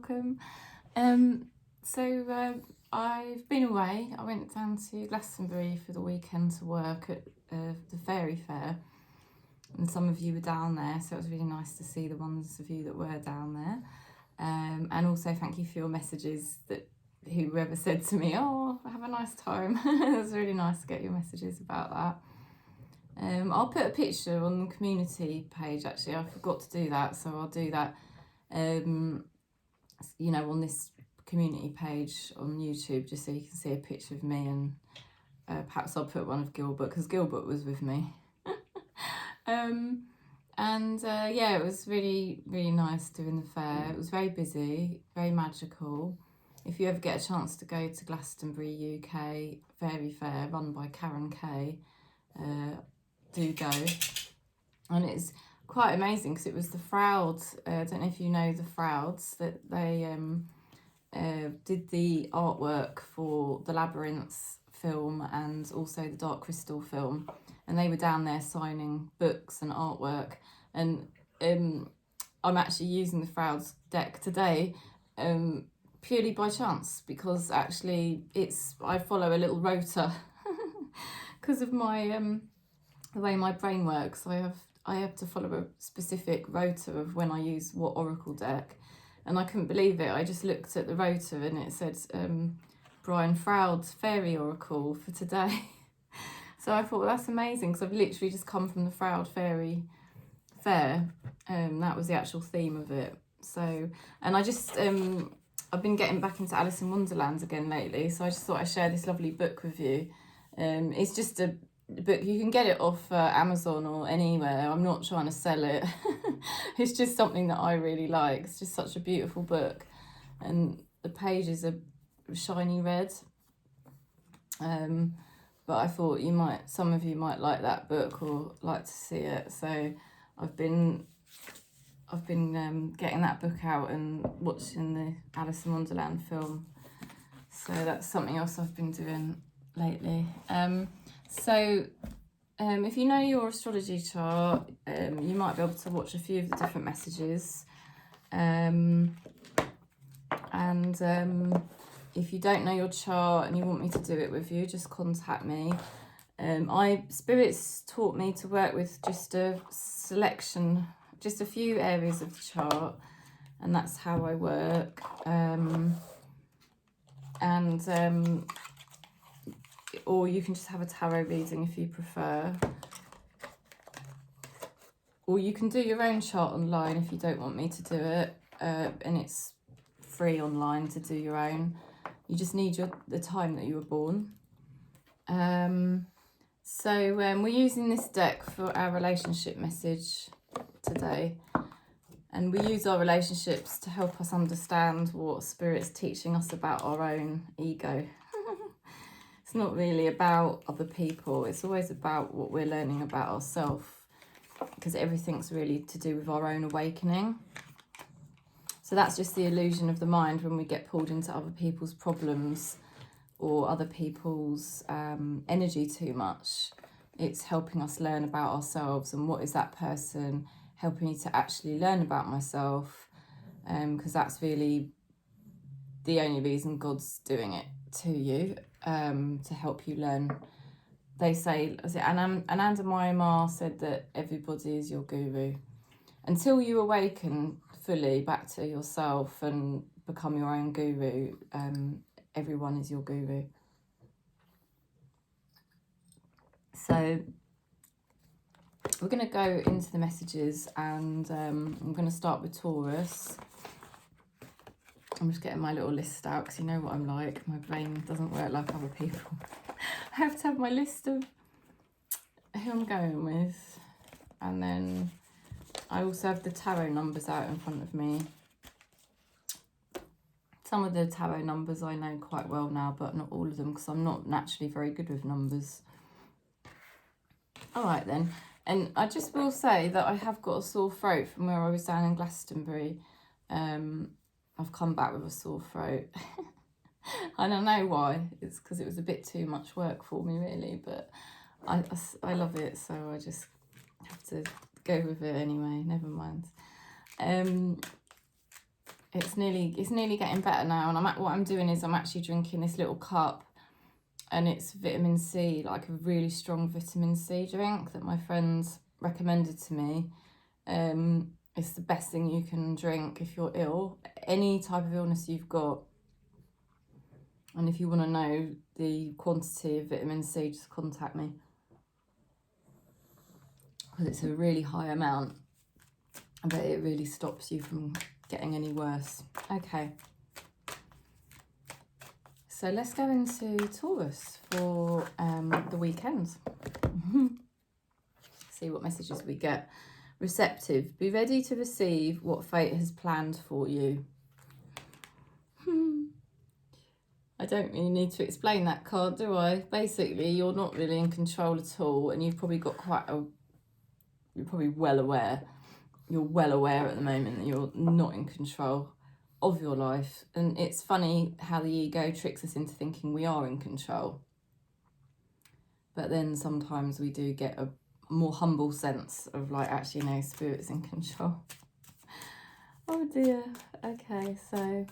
welcome. I've been away. I went down to Glastonbury for the weekend to work at the fairy fair, and some of you were down there, so it was really nice to see the ones of you that were down there. And also thank you for your messages, that whoever said to me, oh, have a nice time. It was really nice to get your messages about that. I'll put a picture on the community page, actually. I forgot to do that, so I'll do that, you know, on this community page on YouTube, just so you can see a picture of me, and perhaps I'll put one of Gilbert, because Gilbert was with me. Yeah, it was really, really nice doing the fair. It was very busy, very magical. If you ever get a chance to go to Glastonbury UK Fairy Fair, run by Karen Kay, do go. And it's quite amazing, because it was the Frouds, I don't know if you know the Frouds, that they did the artwork for the Labyrinth film and also the Dark Crystal film, and they were down there signing books and artwork. And I'm actually using the Frouds deck today purely by chance, because actually I follow a little rota because of my the way my brain works. I have to follow a specific rota of when I use what oracle deck, and I couldn't believe it. I just looked at the rota and it said Brian Froud's Fairy Oracle for today. So I thought, well, that's amazing, because I've literally just come from the Froud Fairy Fair, that was the actual theme of it. So, and I just I've been getting back into Alice in Wonderland again lately, so I just thought I'd share this lovely book with you. It's just a book, you can get it off Amazon or anywhere. I'm not trying to sell it. It's just something that I really like. It's just such a beautiful book, and the pages are shiny red. But I thought some of you might like that book or like to see it. So I've been getting that book out and watching the Alice in Wonderland film. So that's something else I've been doing lately. If you know your astrology chart, you might be able to watch a few of the different messages. If you don't know your chart and you want me to do it with you, just contact me. Spirits taught me to work with just a selection, just a few areas of the chart, and that's how I work. Or you can just have a tarot reading if you prefer. Or you can do your own chart online if you don't want me to do it, and it's free online to do your own. You just need the time that you were born. We're using this deck for our relationship message today. And we use our relationships to help us understand what Spirit's teaching us about our own ego. It's not really about other people. It's always about what we're learning about ourselves, because everything's really to do with our own awakening. So that's just the illusion of the mind when we get pulled into other people's problems or other people's energy too much. It's helping us learn about ourselves, and what is that person helping me to actually learn about myself, because that's really the only reason God's doing it to you, to help you learn. They say, Anandamayi said that everybody is your guru. Until you awaken fully back to yourself and become your own guru, everyone is your guru. So we're going to go into the messages, and I'm going to start with Taurus. I'm just getting my little list out, because you know what I'm like. My brain doesn't work like other people. I have to have my list of who I'm going with, and then I also have the tarot numbers out in front of me. Some of the tarot numbers I know quite well now, but not all of them, because I'm not naturally very good with numbers. All right then. And I just will say that I have got a sore throat from where I was down in Glastonbury. I've come back with a sore throat. I don't know why. It's because it was a bit too much work for me, really. But I love it, so I just have to go with it anyway. Never mind. It's nearly getting better now, and what I'm doing is I'm actually drinking this little cup, and it's vitamin C, like a really strong vitamin C drink that my friends recommended to me. It's the best thing you can drink if you're ill, any type of illness you've got. And if you want to know the quantity of vitamin C, just contact me, because it's a really high amount, but it really stops you from getting any worse. Okay, so let's go into Taurus for the weekend. See what messages we get. Receptive. Be ready to receive what fate has planned for you. I don't really need to explain that card, do I? Basically, you're not really in control at all, and you've probably got you're probably well aware. You're well aware at the moment that you're not in control of your life. And it's funny how the ego tricks us into thinking we are in control. But then sometimes we do get a more humble sense of like, actually, no, Spirit's in control. Oh dear. Okay, so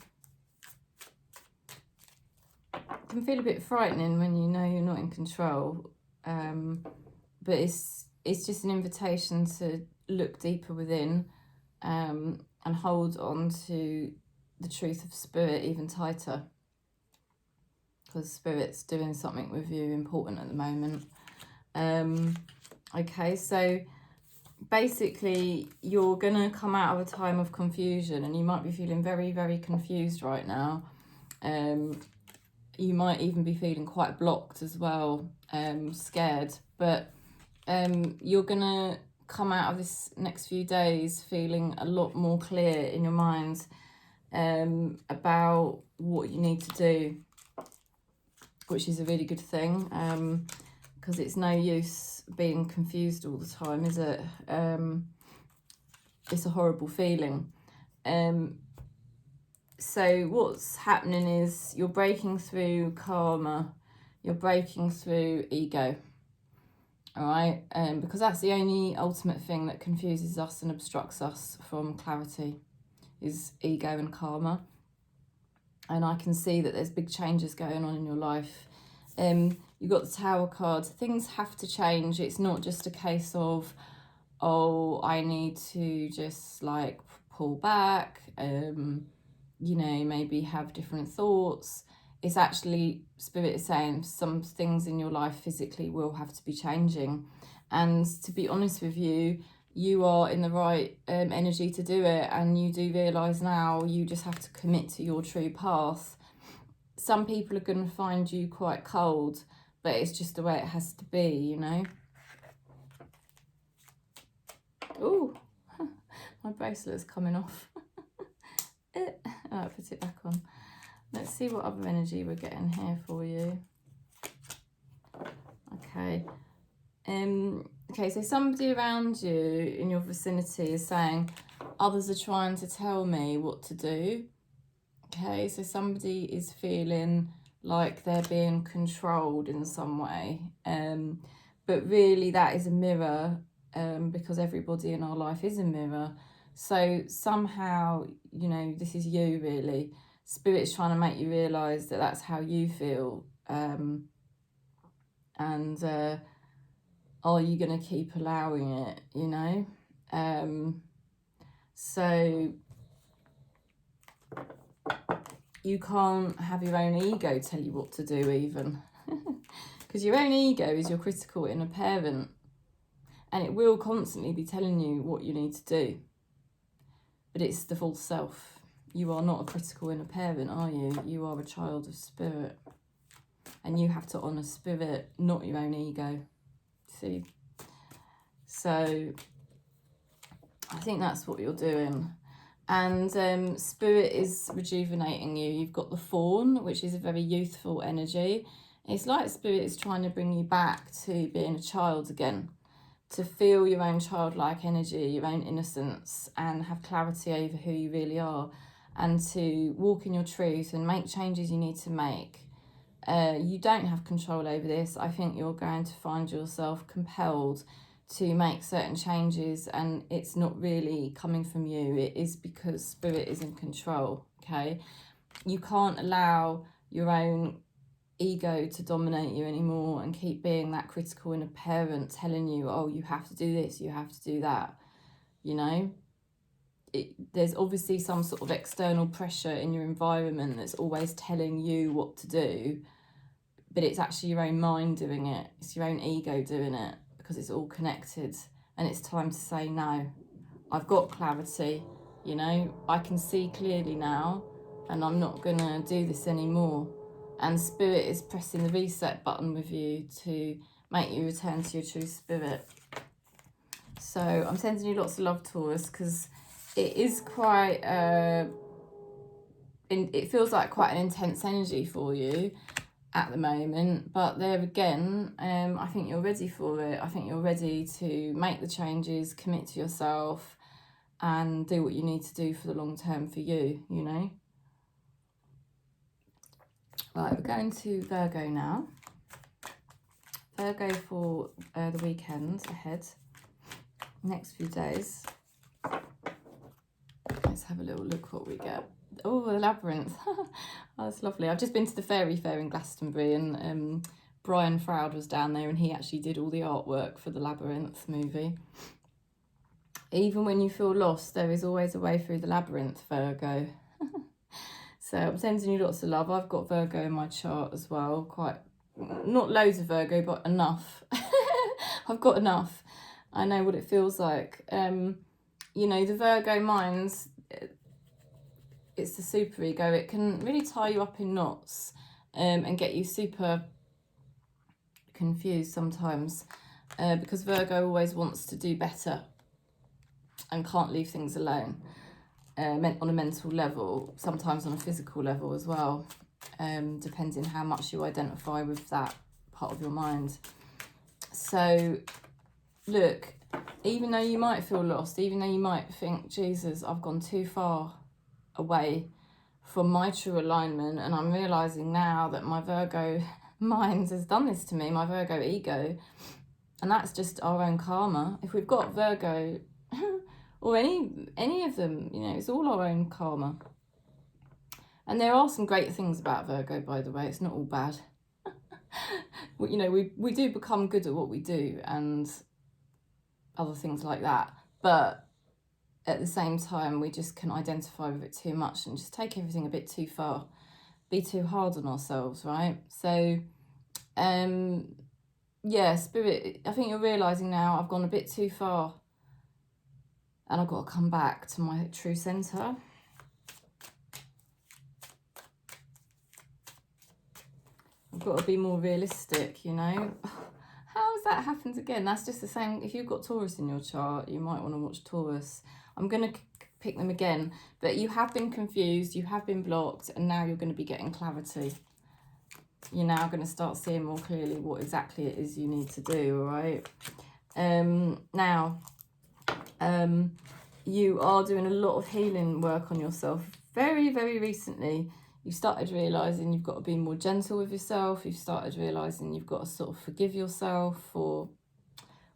it can feel a bit frightening when you know you're not in control. But it's just an invitation to look deeper within, and hold on to the truth of Spirit even tighter, because Spirit's doing something with you important at the moment. Okay, so basically you're gonna come out of a time of confusion, and you might be feeling very, very confused right now. You might even be feeling quite blocked as well, scared, but you're gonna come out of this next few days feeling a lot more clear in your mind about what you need to do, which is a really good thing, because it's no use being confused all the time, is it? It's a horrible feeling. So what's happening is you're breaking through karma, you're breaking through ego. All right, because that's the only ultimate thing that confuses us and obstructs us from clarity, is ego and karma. And I can see that there's big changes going on in your life. You've got the Tower card. Things have to change. It's not just a case of, oh, I need to just like pull back, you know, maybe have different thoughts. It's actually, Spirit is saying some things in your life physically will have to be changing. And to be honest with you, you are in the right energy to do it. And you do realise now you just have to commit to your true path. Some people are going to find you quite cold, but it's just the way it has to be, you know. Ooh, my bracelet's coming off. I'll put it back on. Let's see what other energy we're getting here for you. Okay. Okay, so somebody around you in your vicinity is saying, others are trying to tell me what to do. Okay, so somebody is feeling like they're being controlled in some way. But really that is a mirror, because everybody in our life is a mirror. So somehow, you know, this is you really. Spirit's trying to make you realise that that's how you feel. And are you going to keep allowing it, you know? So you can't have your own ego tell you what to do even. Because your own ego is your critical inner parent. And it will constantly be telling you what you need to do. But it's the false self. You are not a critical inner parent, are you? You are a child of Spirit. And you have to honour Spirit, not your own ego. See? So I think that's what you're doing. And Spirit is rejuvenating you. You've got the Fawn, which is a very youthful energy. It's like Spirit is trying to bring you back to being a child again, to feel your own childlike energy, your own innocence, and have clarity over who you really are, and to walk in your truth and make changes you need to make. You don't have control over this. I think you're going to find yourself compelled to make certain changes and it's not really coming from you. It is because spirit is in control, okay? You can't allow your own ego to dominate you anymore and keep being that critical inner parent telling you, oh, you have to do this, you have to do that, you know? There's obviously some sort of external pressure in your environment that's always telling you what to do, but it's actually your own mind doing it. It's your own ego doing it because it's all connected, and it's time to say no. I've got clarity, you know, I can see clearly now and I'm not gonna do this anymore. And spirit is pressing the reset button with you to make you return to your true spirit. So I'm sending you lots of love, Taurus, because it is quite, it feels like quite an intense energy for you at the moment. But there again, I think you're ready for it. I think you're ready to make the changes, commit to yourself, and do what you need to do for the long term for you, you know. Right, we're going to Virgo now. Virgo for the weekend ahead, next few days. Let's have a little look what we get. Oh, the labyrinth. Oh, that's lovely. I've just been to the fairy fair in Glastonbury, and Brian Froud was down there and he actually did all the artwork for the Labyrinth movie. Even when you feel lost, there is always a way through the labyrinth, Virgo. So I'm sending you lots of love. I've got Virgo in my chart as well. Quite, not loads of Virgo, but enough. I've got enough. I know what it feels like. You know, the Virgo minds, it's the superego. It can really tie you up in knots and get you super confused sometimes because Virgo always wants to do better and can't leave things alone on a mental level, sometimes on a physical level as well, depending how much you identify with that part of your mind. So, look, even though you might feel lost, even though you might think, Jesus, I've gone too far away from my true alignment, and I'm realising now that my Virgo mind has done this to me, my Virgo ego, and that's just our own karma. If we've got Virgo, or any of them, you know, it's all our own karma. And there are some great things about Virgo, by the way. It's not all bad. You know, we do become good at what we do and other things like that. But at the same time, we just can identify with it too much and just take everything a bit too far. Be too hard on ourselves, right? So, yeah, Spirit, I think you're realising now I've gone a bit too far. And I've got to come back to my true centre. I've got to be more realistic, you know. How has that happened again? That's just the same. If you've got Taurus in your chart, you might want to watch Taurus. I'm going to pick them again. But you have been confused, you have been blocked, and now you're going to be getting clarity. You're now going to start seeing more clearly what exactly it is you need to do, all right? Now, you are doing a lot of healing work on yourself. Very, very recently, you started realising you've got to be more gentle with yourself. You've started realising you've got to sort of forgive yourself for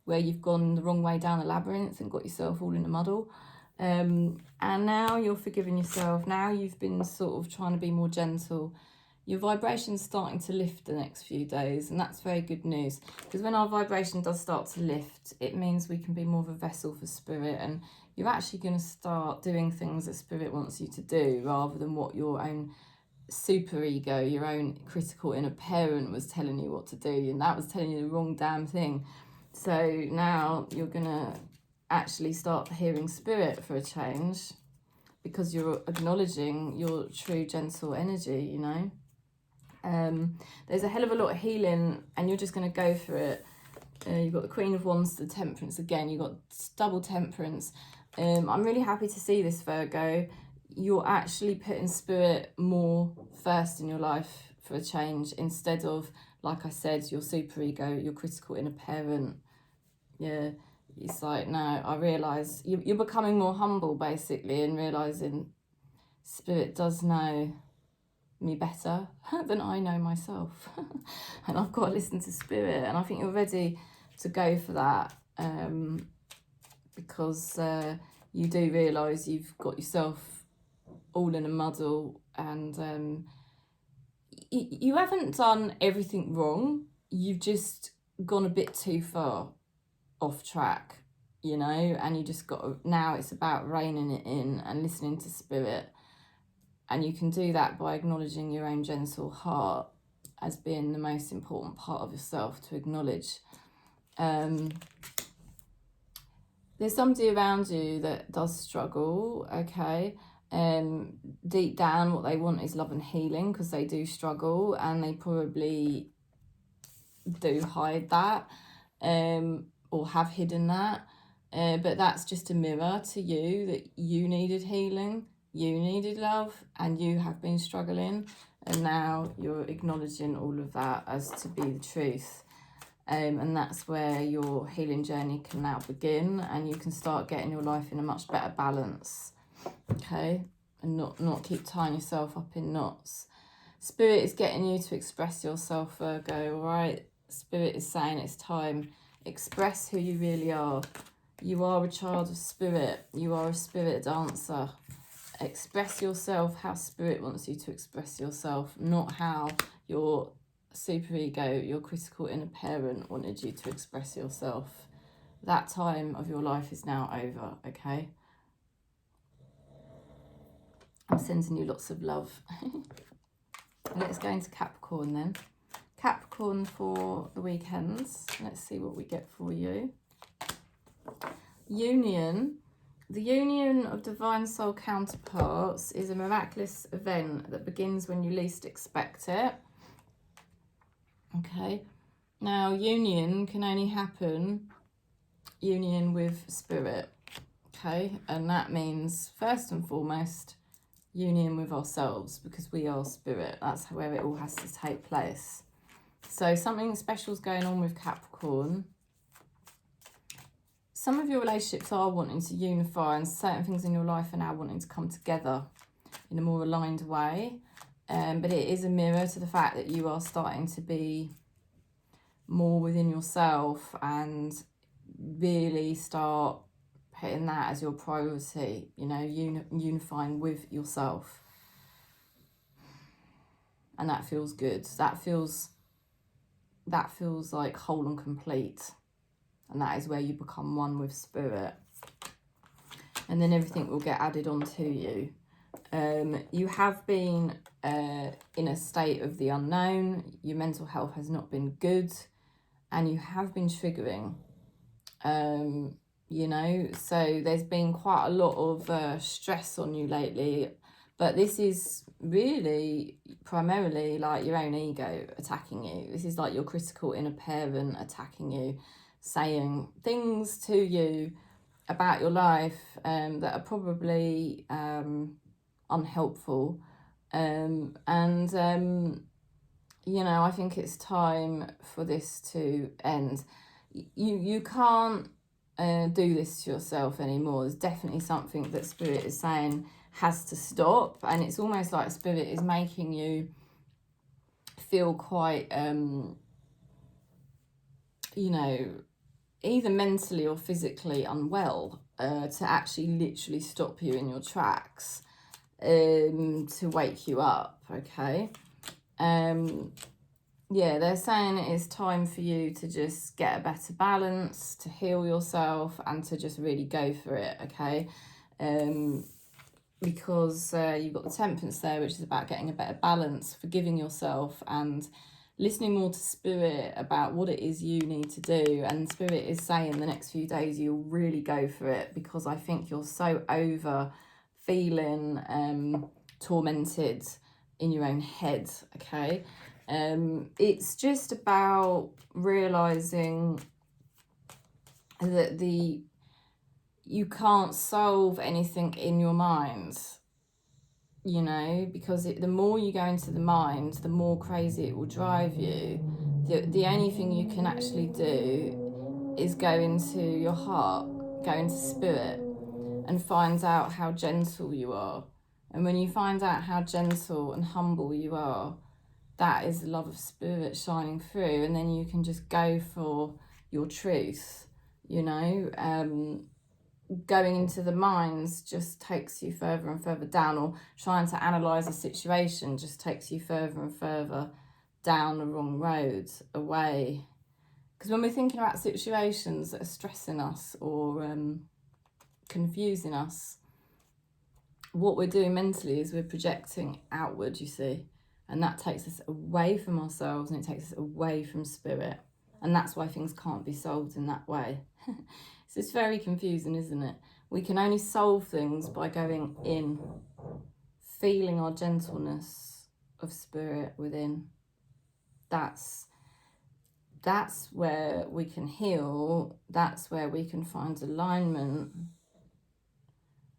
where you've gone the wrong way down the labyrinth and got yourself all in a muddle. And now you're forgiving yourself. Now you've been sort of trying to be more gentle. Your vibration's starting to lift the next few days, and that's very good news. Because when our vibration does start to lift, it means we can be more of a vessel for Spirit, and you're actually going to start doing things that Spirit wants you to do, rather than what your own super ego, your own critical inner parent was telling you what to do, and that was telling you the wrong damn thing. So now you're going to actually start hearing Spirit for a change, because you're acknowledging your true gentle energy, you know. There's a hell of a lot of healing, and you're just going to go for it. You've got the Queen of Wands, the Temperance again. You've got double Temperance. I'm really happy to see this, Virgo. You're actually putting Spirit more first in your life for a change, instead of, like I said, your superego, your critical inner parent. Yeah, it's like, no, I realise you're becoming more humble, basically, and realising Spirit does know me better than I know myself. And I've got to listen to Spirit, and I think you're ready to go for that. because you do realise you've got yourself all in a muddle, and you haven't done everything wrong. You've just gone a bit too far off track, you know, and you just got to, now it's about reining it in and listening to spirit. And you can do that by acknowledging your own gentle heart as being the most important part of yourself to acknowledge. There's somebody around you that does struggle, okay? Deep down, what they want is love and healing, because they do struggle, and they probably do hide that, or have hidden that. But that's just a mirror to you that you needed healing, you needed love, and you have been struggling. And now you're acknowledging all of that as to be the truth. And that's where your healing journey can now begin, and you can start getting your life in a much better balance, okay? And not keep tying yourself up in knots. Spirit is getting you to express yourself, Virgo, all right? Spirit is saying it's time. Express who you really are. You are a child of spirit. You are a spirit dancer. Express yourself how spirit wants you to express yourself, not how your superego, your critical inner parent, wanted you to express yourself. That time of your life is now over, okay? I'm sending you lots of love. Let's go into Capricorn then. Capricorn for the weekends. Let's see what we get for you. Union. The union of divine soul counterparts is a miraculous event that begins when you least expect it. Okay, now union can only happen, union with spirit, okay? And that means, first and foremost, union with ourselves, because we are spirit. That's where it all has to take place. So something special is going on with Capricorn. Some of your relationships are wanting to unify, and certain things in your life are now wanting to come together in a more aligned way. But it is a mirror to the fact that you are starting to be more within yourself and really start putting that as your priority, you know, unifying with yourself. And that feels good. That feels like whole and complete. And that is where you become one with spirit. And then everything will get added on to you. You have been in a state of the unknown. Your mental health has not been good, and you have been triggering, you know, so there's been quite a lot of stress on you lately, but this is really primarily like your own ego attacking you. This is like your critical inner parent attacking you, saying things to you about your life that are probably unhelpful, you know, I think it's time for this to end. You can't do this to yourself anymore. There's definitely something that spirit is saying has to stop, and it's almost like spirit is making you feel quite you know, either mentally or physically unwell, to actually literally stop you in your tracks, to wake you up, okay? Yeah, they're saying it is time for you to just get a better balance, to heal yourself, and to just really go for it, okay? Because you've got the Temperance there, which is about getting a better balance, forgiving yourself, and listening more to spirit about what it is you need to do. And spirit is saying the next few days you'll really go for it, because I think you're so over feeling tormented in your own head, okay? It's just about realizing that you can't solve anything in your mind, you know, because the more you go into the mind, the more crazy it will drive you. The only thing you can actually do is go into your heart, go into spirit, and find out how gentle you are. And when you find out how gentle and humble you are, that is the love of spirit shining through, and then you can just go for your truth, you know. Going into the minds just takes you further and further down, or trying to analyse a situation just takes you further and further down the wrong road, away. Because when we're thinking about situations that are stressing us or confusing us, what we're doing mentally is we're projecting outward, you see, and that takes us away from ourselves and it takes us away from spirit, and that's why things can't be solved in that way. So it's very confusing, isn't it? We can only solve things by going in, feeling our gentleness of spirit within. That's where we can heal, that's where we can find alignment,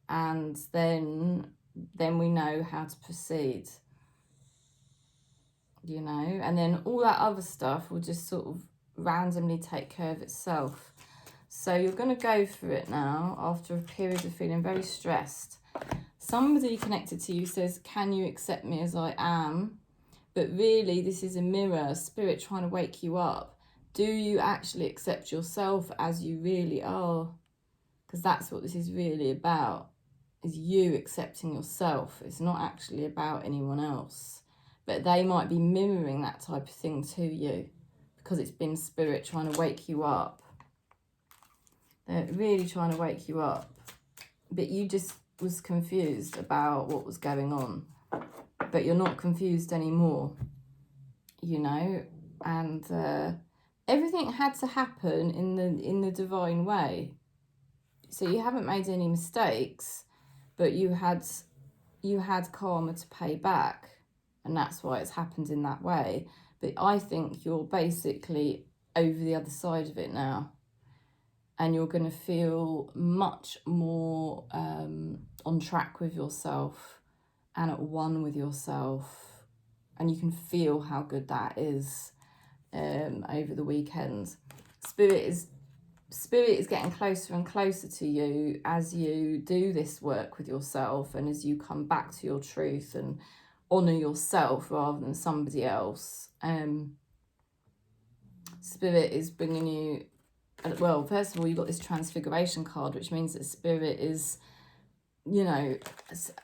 and then we know how to proceed, you know, and then all that other stuff will just sort of randomly take care of itself. So you're going to go for it now after a period of feeling very stressed. Somebody connected to you says, can you accept me as I am? But really, this is a mirror, spirit trying to wake you up. Do you actually accept yourself as you really are? Because that's what this is really about, is you accepting yourself. It's not actually about anyone else. But they might be mirroring that type of thing to you because it's been spirit trying to wake you up. They're really trying to wake you up. But you just was confused about what was going on. But you're not confused anymore, you know. And everything had to happen in the divine way. So you haven't made any mistakes, but you had karma to pay back. And that's why it's happened in that way. But I think you're basically over the other side of it now. And you're going to feel much more on track with yourself and at one with yourself. And you can feel how good that is over the weekend. Spirit is getting closer and closer to you as you do this work with yourself and as you come back to your truth and honour yourself rather than somebody else. Spirit is bringing you, well, first of all, you've got this transfiguration card, which means that spirit is, you know,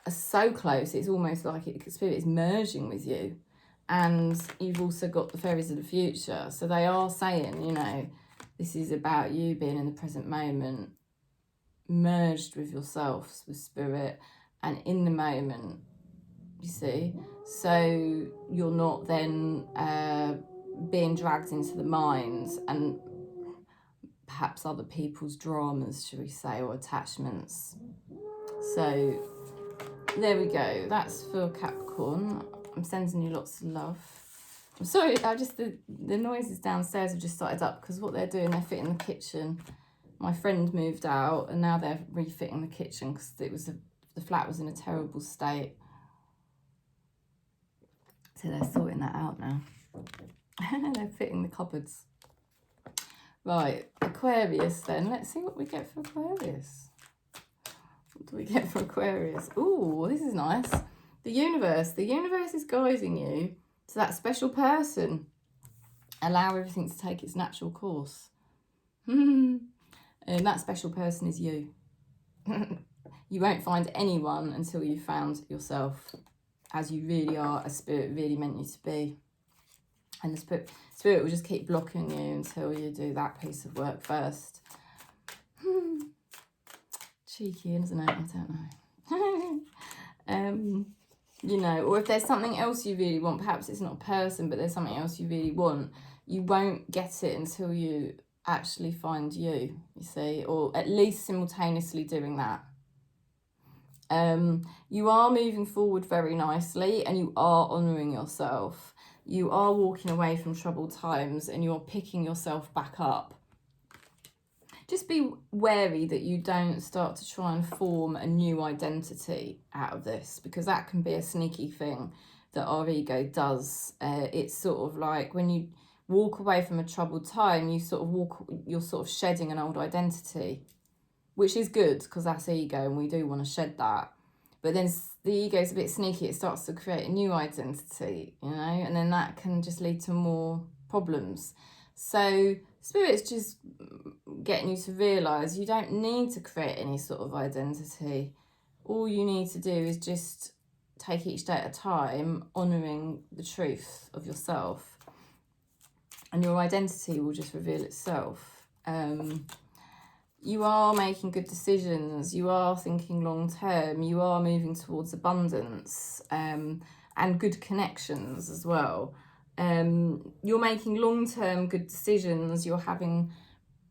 so close. It's almost like spirit is merging with you. And you've also got the fairies of the future. So they are saying, you know, this is about you being in the present moment, merged with yourself, with spirit, and in the moment, you see. So you're not then being dragged into the mind and perhaps other people's dramas, should we say, or attachments. So there we go. That's for Capricorn. I'm sending you lots of love. I'm sorry, the noises downstairs have just started up because what they're doing, they're fitting the kitchen. My friend moved out and now they're refitting the kitchen because the flat was in a terrible state. So they're sorting that out now. They're fitting the cupboards. Right, Aquarius then. Let's see what we get for Aquarius. What do we get for Aquarius? Ooh, this is nice. The universe is guiding you to that special person. Allow everything to take its natural course. And that special person is you. You won't find anyone until you've found yourself as you really are, as spirit really meant you to be. And the spirit will just keep blocking you until you do that piece of work first. Cheeky, isn't it? I don't know. You know, or if there's something else you really want, perhaps it's not a person, but there's something else you really want, you won't get it until you actually find you see, or at least simultaneously doing that. You are moving forward very nicely and you are honouring yourself. You are walking away from troubled times and you're picking yourself back up. Just be wary that you don't start to try and form a new identity out of this, because that can be a sneaky thing that our ego does. It's sort of like when you walk away from a troubled time, you're sort of shedding an old identity, which is good because that's ego and we do want to shed that. But then the ego is a bit sneaky. It starts to create a new identity, you know, and then that can just lead to more problems. So Spirit's just getting you to realise you don't need to create any sort of identity. All you need to do is just take each day at a time, honouring the truth of yourself. And your identity will just reveal itself. You are making good decisions. You are thinking long term. You are moving towards abundance and good connections as well. You're making long-term good decisions. You're having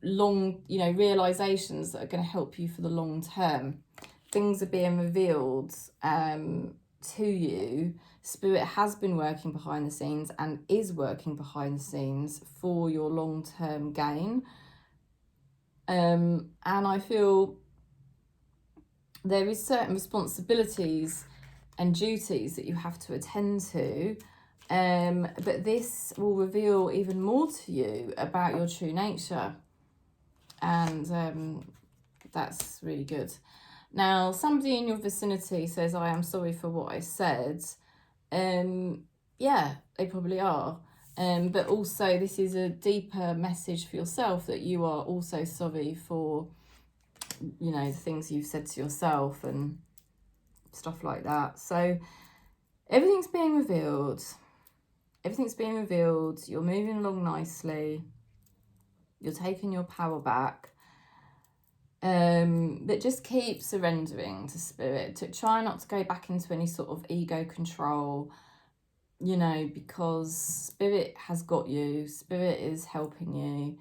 realizations that are going to help you for the long term. Things are being revealed to you. Spirit has been working behind the scenes and is working behind the scenes for your long-term gain. And I feel there is certain responsibilities and duties that you have to attend to, but this will reveal even more to you about your true nature, and that's really good. Now, somebody in your vicinity says, I am sorry for what I said. Yeah, they probably are. But also this is a deeper message for yourself, that you are also sorry for, the things you've said to yourself and stuff like that. So everything's being revealed. Everything's being revealed. You're moving along nicely. You're taking your power back. But just keep surrendering to Spirit. To try not to go back into any sort of ego control, because Spirit has got you. Spirit is helping you.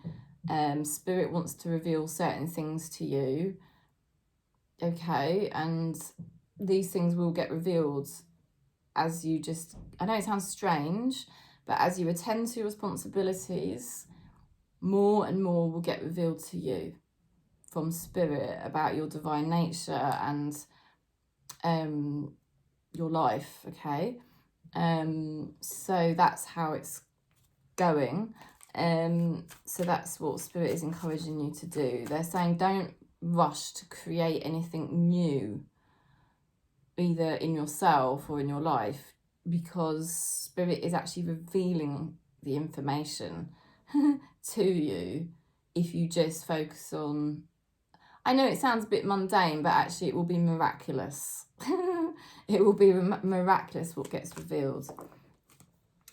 Spirit wants to reveal certain things to you. Okay, and these things will get revealed as you just, I know it sounds strange, but as you attend to your responsibilities, more and more will get revealed to you from Spirit about your divine nature and your life, okay? So that's how it's going. So that's what Spirit is encouraging you to do. They're saying don't rush to create anything new, either in yourself or in your life, because Spirit is actually revealing the information to you if you just focus on, I know it sounds a bit mundane, but actually it will be miraculous. It will be miraculous what gets revealed.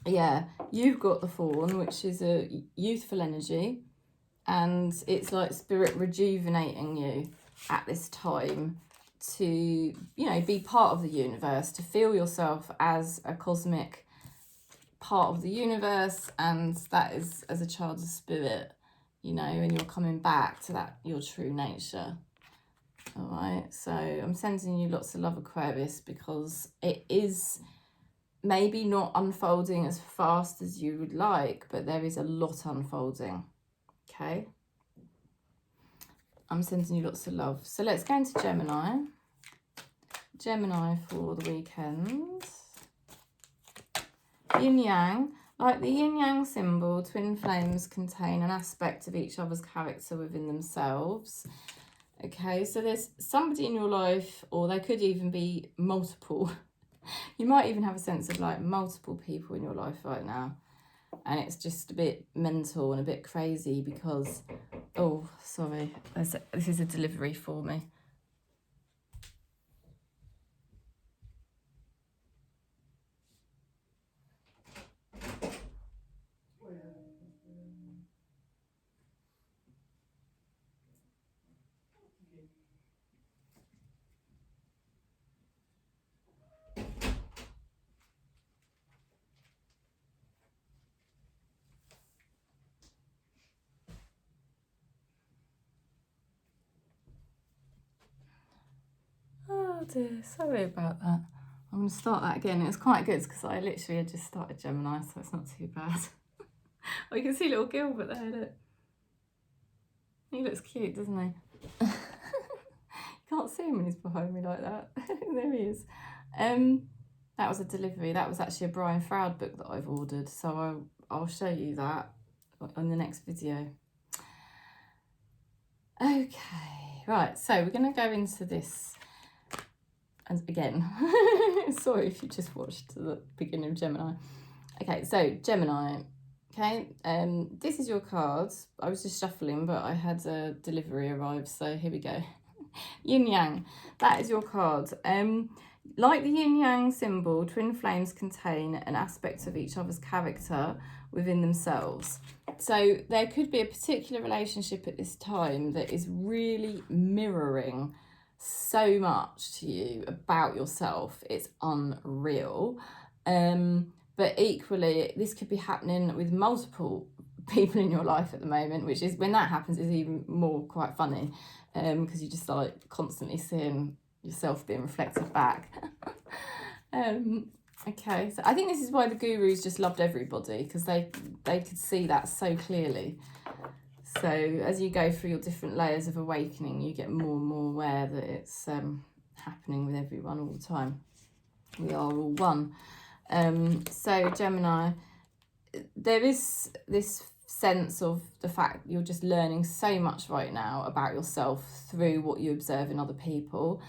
Yeah, you've got the Fawn, which is a youthful energy, and it's like Spirit rejuvenating you at this time to, be part of the universe, to feel yourself as a cosmic part of the universe, and that is as a child of Spirit, and you're coming back to that, your true nature. All right, so I'm sending you lots of love, Aquarius, because it is maybe not unfolding as fast as you would like, but there is a lot unfolding, okay? I'm sending you lots of love. So let's go into Gemini. Gemini for the weekend. Yin Yang. Like the Yin Yang symbol, twin flames contain an aspect of each other's character within themselves. Okay, so there's somebody in your life, or there could even be multiple. You might even have a sense of like multiple people in your life right now. And it's just a bit mental and a bit crazy because, oh, sorry, this is a delivery for me. Oh dear, sorry about that. I'm going to start that again. It was quite good because I literally had just started Gemini, so it's not too bad. Oh, you can see little Gilbert there, look. He looks cute, doesn't he? You can't see him when he's behind me like that. There he is. That was a delivery. That was actually a Brian Froud book that I've ordered, so I'll show you that on the next video. Okay, right, so we're going to go into this. And again, sorry if you just watched the beginning of Gemini. Okay, so Gemini, Okay, this is your cards. I was just shuffling, but I had a delivery arrive, so here we go. Yin Yang, that is your card. Like the Yin Yang symbol, twin flames contain an aspect of each other's character within themselves. So there could be a particular relationship at this time that is really mirroring so much to you about yourself. It's unreal. But equally, this could be happening with multiple people in your life at the moment, which is, when that happens, is even more quite funny, because you're just like constantly seeing yourself being reflected back. Okay, so I think this is why the gurus just loved everybody, because they could see that so clearly. So as you go through your different layers of awakening, you get more and more aware that it's happening with everyone all the time. We are all one. So Gemini, there is this sense of the fact you're just learning so much right now about yourself through what you observe in other people,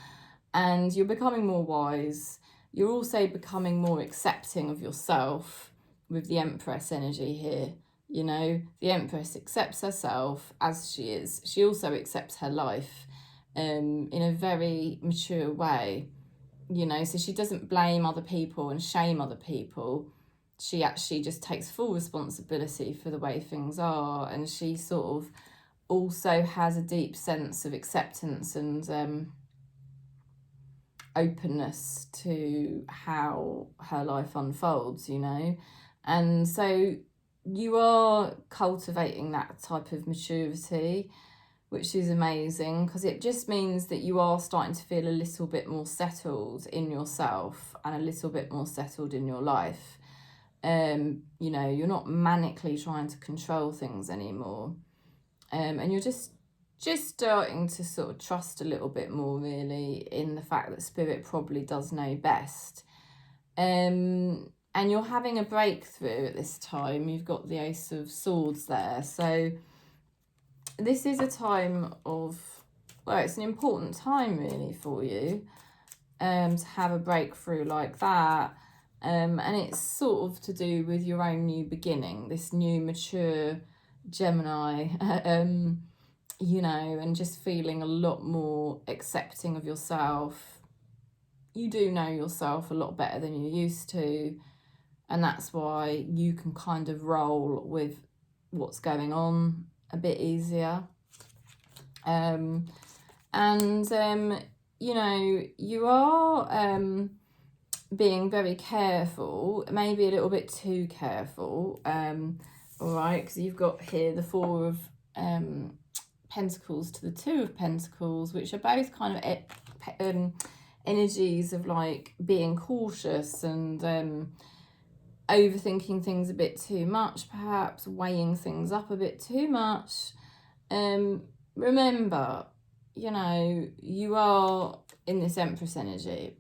and you're becoming more wise. You're also becoming more accepting of yourself with the Empress energy here. You know, the Empress accepts herself as she is. She also accepts her life in a very mature way. You know, so she doesn't blame other people and shame other people. She actually just takes full responsibility for the way things are, and she sort of also has a deep sense of acceptance and openness to how her life unfolds, you know. And so you are cultivating that type of maturity, which is amazing, because it just means that you are starting to feel a little bit more settled in yourself and a little bit more settled in your life. You know, you're not manically trying to control things anymore. And you're just starting to sort of trust a little bit more, really, in the fact that Spirit probably does know best. And you're having a breakthrough at this time. You've got the Ace of Swords there. So this is a time of, well, it's an important time really for you to have a breakthrough like that. And it's sort of to do with your own new beginning, this new mature Gemini, you know, and just feeling a lot more accepting of yourself. You do know yourself a lot better than you used to, and that's why you can kind of roll with what's going on a bit easier. You know, you are being very careful, maybe a little bit too careful, all right, because you've got here the Four of Pentacles to the Two of Pentacles, which are both kind of energies of like being cautious and overthinking things a bit too much, perhaps weighing things up a bit too much. Remember, you know, you are in this Empress energy.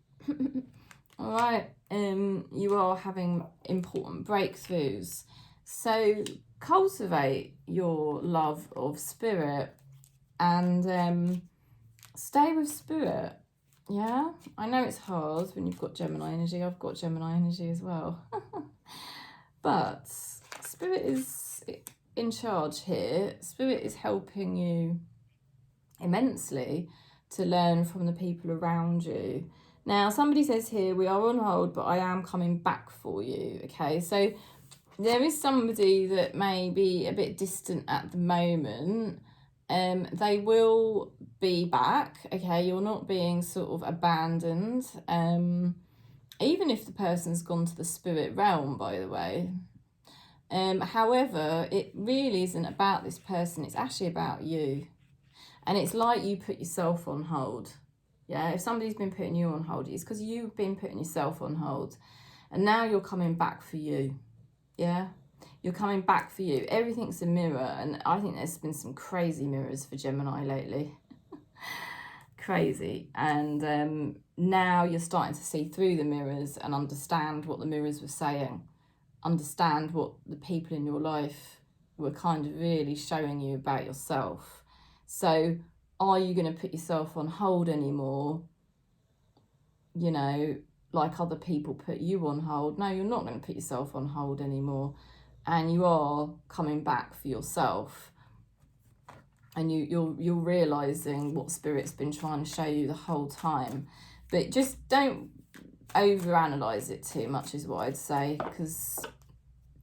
All right, you are having important breakthroughs. So cultivate your love of Spirit and stay with Spirit. Yeah, I know it's hard when you've got Gemini energy. I've got Gemini energy as well. But Spirit is in charge here. Spirit is helping you immensely to learn from the people around you. Now, somebody says here, we are on hold, but I am coming back for you. Okay, so there is somebody that may be a bit distant at the moment. They will be back. Okay, you're not being sort of abandoned. Even if the person's gone to the spirit realm, by the way. However, it really isn't about this person. It's actually about you. And it's like you put yourself on hold. Yeah, if somebody's been putting you on hold, it's because you've been putting yourself on hold. And now you're coming back for you. Yeah, you're coming back for you. Everything's a mirror. And I think there's been some crazy mirrors for Gemini lately. Crazy. And now you're starting to see through the mirrors and understand what the mirrors were saying. Understand what the people in your life were kind of really showing you about yourself. So are you going to put yourself on hold anymore? You know, like other people put you on hold? No, you're not going to put yourself on hold anymore. and you are coming back for yourself, and you're realizing what Spirit's been trying to show you the whole time. But just don't overanalyze it too much is what I'd say, because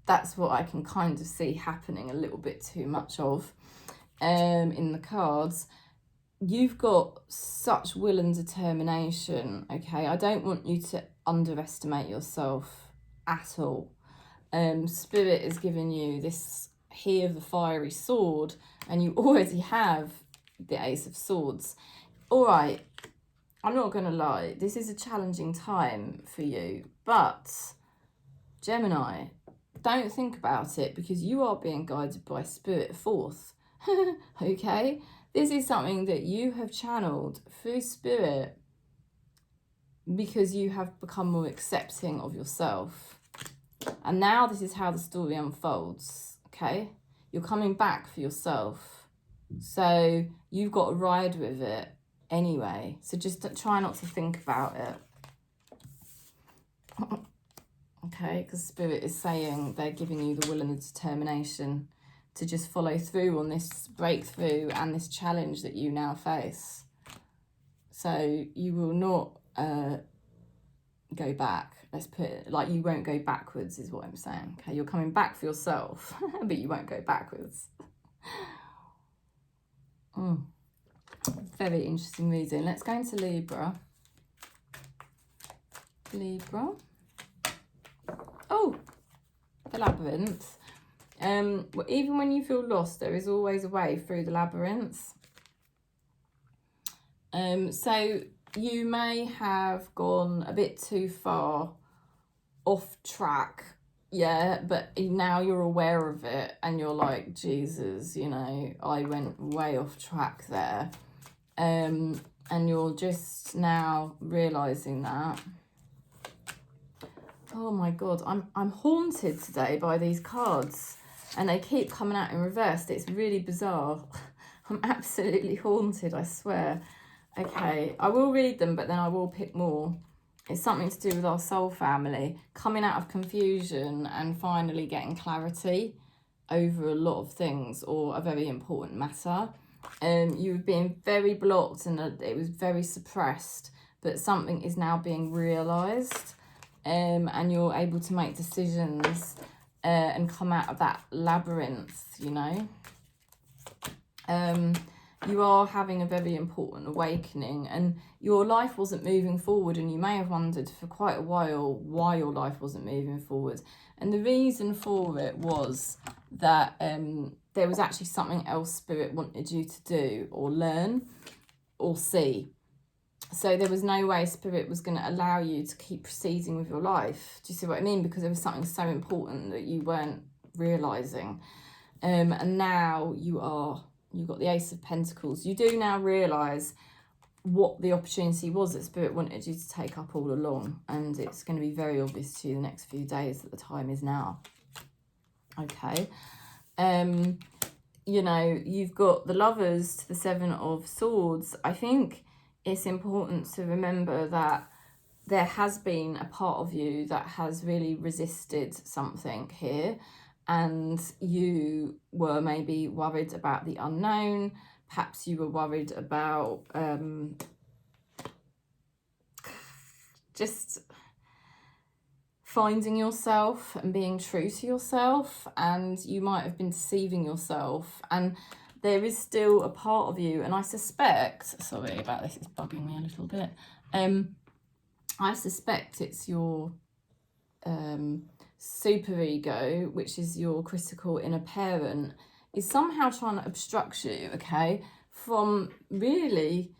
that's what I can kind of see happening a little bit too much of in the cards. You've got such will and determination, okay? I don't want you to underestimate yourself at all. Spirit is giving you this here of the fiery sword, and you already have the Ace of Swords. All right, I'm not going to lie, this is a challenging time for you, but Gemini, don't think about it, because you are being guided by Spirit forth. Okay? This is something that you have channeled through Spirit because you have become more accepting of yourself. And now this is how the story unfolds, okay? You're coming back for yourself. So you've got to ride with it anyway. So just try not to think about it. Okay, because Spirit is saying they're giving you the will and the determination to just follow through on this breakthrough and this challenge that you now face. So you will not go back. Let's put it like you won't go backwards is what I'm saying. Okay, you're coming back for yourself, but you won't go backwards. Very interesting reading. Let's go into Libra. Libra. Oh, the labyrinth. Even when you feel lost, there is always a way through the labyrinth. So you may have gone a bit too far off track, yeah, but now you're aware of it and you're like, Jesus, you know, I went way off track there. And you're just now realizing that. Oh my God, I'm haunted today by these cards, and they keep coming out in reverse. It's really bizarre. I'm absolutely haunted, I swear. Okay, I will read them, but then I will pick more. It's something to do with our soul family, coming out of confusion and finally getting clarity over a lot of things or a very important matter. You were being very blocked and it was very suppressed, but something is now being realised. And you're able to make decisions and come out of that labyrinth, you know. You are having a very important awakening, and your life wasn't moving forward, and you may have wondered for quite a while why your life wasn't moving forward. And the reason for it was that there was actually something else Spirit wanted you to do or learn or see. So there was no way Spirit was going to allow you to keep proceeding with your life. Do you see what I mean? Because there was something so important that you weren't realising. And now you've got the Ace of Pentacles. You do now realise what the opportunity was that Spirit wanted you to take up all along. And it's going to be very obvious to you the next few days that the time is now. Okay. You know, you've got the Lovers to the Seven of Swords. I think it's important to remember that there has been a part of you that has really resisted something here, and you were maybe worried about the unknown. Perhaps you were worried about just finding yourself and being true to yourself, and you might have been deceiving yourself, and there is still a part of you, and I suspect, sorry about this, it's bugging me a little bit, I suspect it's your superego, which is your critical inner parent, is somehow trying to obstruct you, okay, from really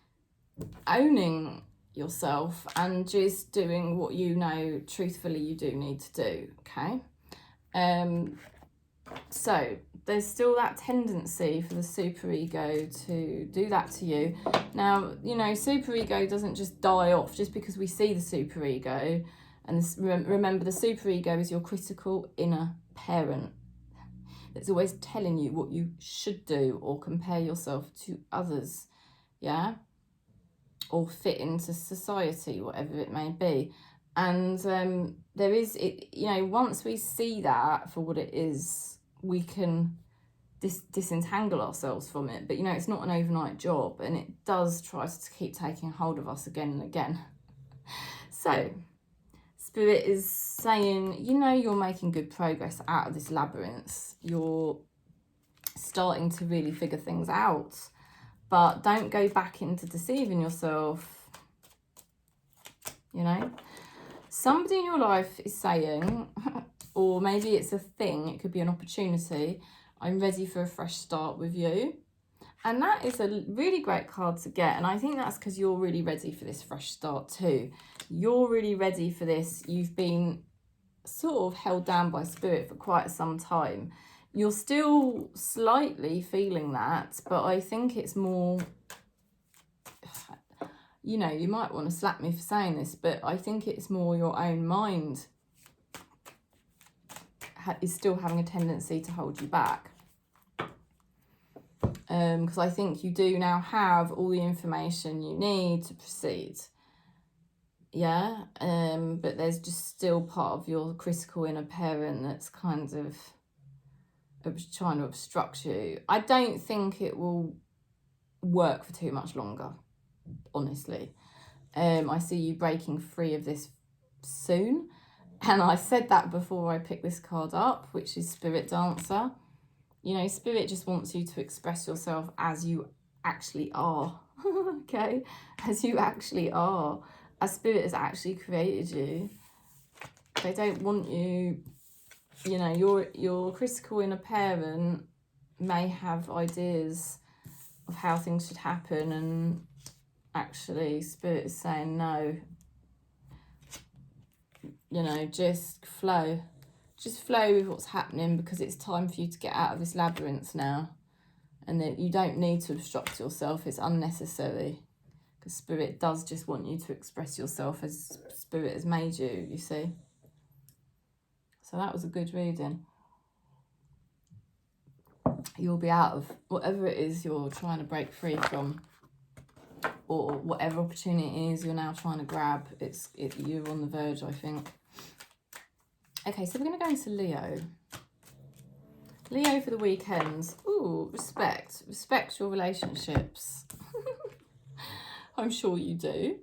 owning yourself and just doing what you know truthfully you do need to do, okay? So there's still that tendency for the superego to do that to you. Now, you know, superego doesn't just die off just because we see the superego. And this, remember, the superego is your critical inner parent. It's always telling you what you should do or compare yourself to others, yeah? Or fit into society, whatever it may be. And there is, you know, once we see that for what it is, we can disentangle ourselves from it. But, you know, it's not an overnight job, and it does try to keep taking hold of us again and again. So Spirit is saying, you know, you're making good progress out of this labyrinth. You're starting to really figure things out, but don't go back into deceiving yourself. You know, somebody in your life is saying, or maybe it's a thing, it could be an opportunity, I'm ready for a fresh start with you. And that is a really great card to get. And I think that's because you're really ready for this fresh start too. You're really ready for this. You've been sort of held down by Spirit for quite some time. You're still slightly feeling that, but I think it's more, you know, you might want to slap me for saying this, but I think it's more your own mind is still having a tendency to hold you back. Because I think you do now have all the information you need to proceed. Yeah, but there's just still part of your critical inner parent that's kind of trying to obstruct you. I don't think it will work for too much longer, honestly. I see you breaking free of this soon. And I said that before I picked this card up, which is Spirit Dancer. You know, Spirit just wants you to express yourself as you actually are. Okay? As you actually are. As Spirit has actually created you. They don't want you, you know, your critical inner parent may have ideas of how things should happen, and actually Spirit is saying no. You know, just flow. Just flow with what's happening, because it's time for you to get out of this labyrinth now. And that you don't need to obstruct yourself. It's unnecessary. Because Spirit does just want you to express yourself as Spirit has made you, you see. So that was a good reading. You'll be out of whatever it is you're trying to break free from, or whatever opportunity it is you're now trying to grab. You're on the verge, I think. Okay, so we're going to go into Leo. Leo for the weekend. Ooh, respect. Respect your relationships. I'm sure you do.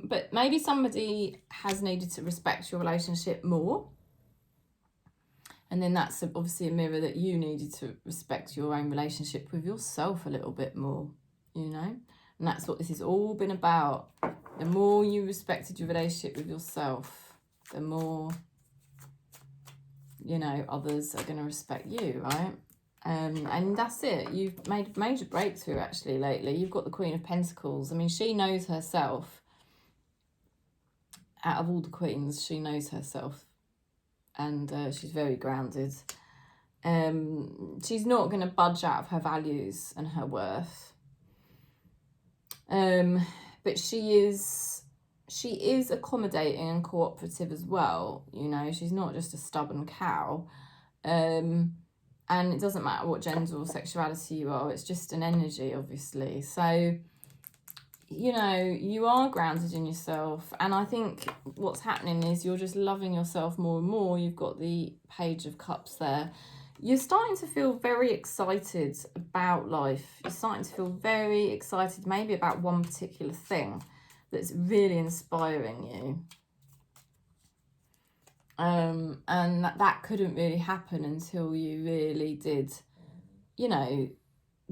But maybe somebody has needed to respect your relationship more. And then that's obviously a mirror that you needed to respect your own relationship with yourself a little bit more, you know? And that's what this has all been about. The more you respected your relationship with yourself, the more, you know, others are going to respect you, right? And that's it. You've made a major breakthrough, actually, lately. You've got the Queen of Pentacles. I mean, she knows herself. Out of all the queens, she knows herself. And she's very grounded. She's not going to budge out of her values and her worth. But she is accommodating and cooperative as well. You know, she's not just a stubborn cow. And it doesn't matter what gender or sexuality you are. It's just an energy, obviously. So, you know, you are grounded in yourself. And I think what's happening is you're just loving yourself more and more. You've got the Page of Cups there. You're starting to feel very excited about life. You're starting to feel very excited maybe about one particular thing that's really inspiring you. And that couldn't really happen until you really did, you know,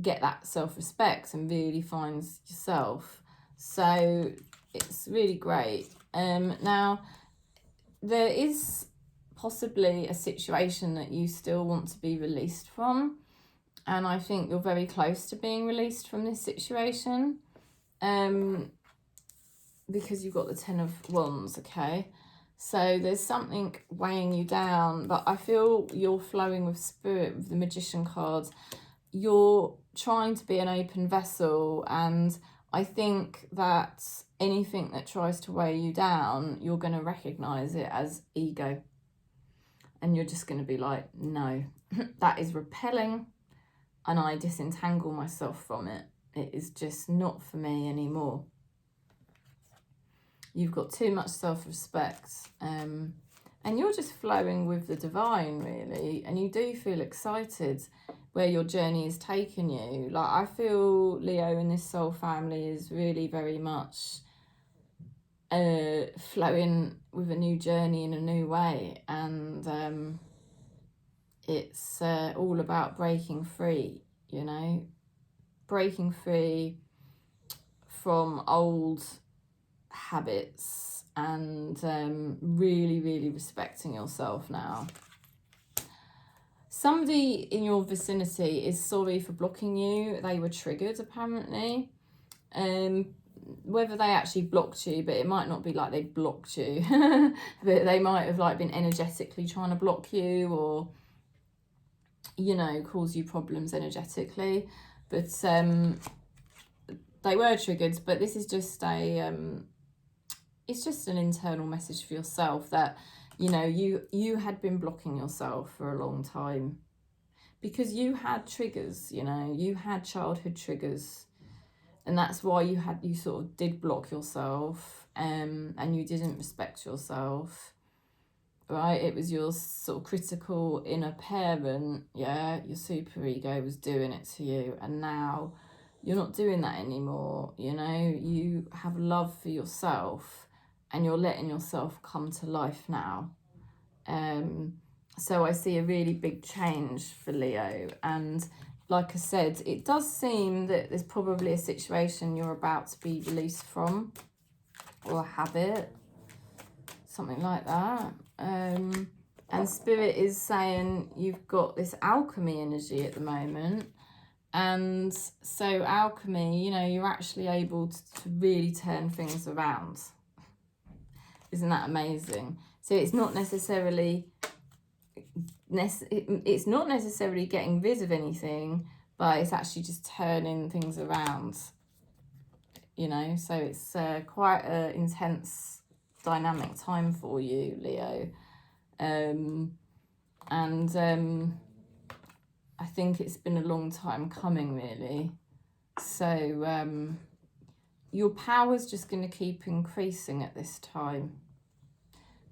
get that self-respect and really find yourself. So it's really great. Now, there is possibly a situation that you still want to be released from. And I think you're very close to being released from this situation. Because you've got the Ten of Wands, okay? So there's something weighing you down, but I feel you're flowing with Spirit with the Magician cards. You're trying to be an open vessel, and I think that anything that tries to weigh you down, you're going to recognize it as ego. And you're just going to be like, no, that is repelling, and I disentangle myself from it. It is just not for me anymore. You've got too much self-respect. And you're just flowing with the divine, really. And you do feel excited where your journey is taking you. Like, I feel Leo in this soul family is really very much flowing with a new journey in a new way. And it's all about breaking free, you know, breaking free from old habits and really, really respecting yourself now. Somebody in your vicinity is sorry for blocking you. They were triggered, apparently. Whether they actually blocked you, but it might not be like they blocked you. But they might have like been energetically trying to block you, or, you know, cause you problems energetically. But they were triggered. But this is just a it's just an internal message for yourself that, you know, you had been blocking yourself for a long time because you had triggers, you know, you had childhood triggers, and that's why you sort of did block yourself, and you didn't respect yourself, right? It was your sort of critical inner parent, yeah, your superego was doing it to you, and now you're not doing that anymore, you know, you have love for yourself and you're letting yourself come to life now. So I see a really big change for Leo, and like I said, it does seem that there's probably a situation you're about to be released from, or a habit, something like that. And Spirit is saying you've got this alchemy energy at the moment, and so alchemy, you know, you're actually able to really turn things around. Isn't that amazing? So it's not necessarily getting rid of anything, but it's actually just turning things around, you know. So it's quite an intense dynamic time for you, Leo. I think it's been a long time coming, really. So your power's just going to keep increasing at this time,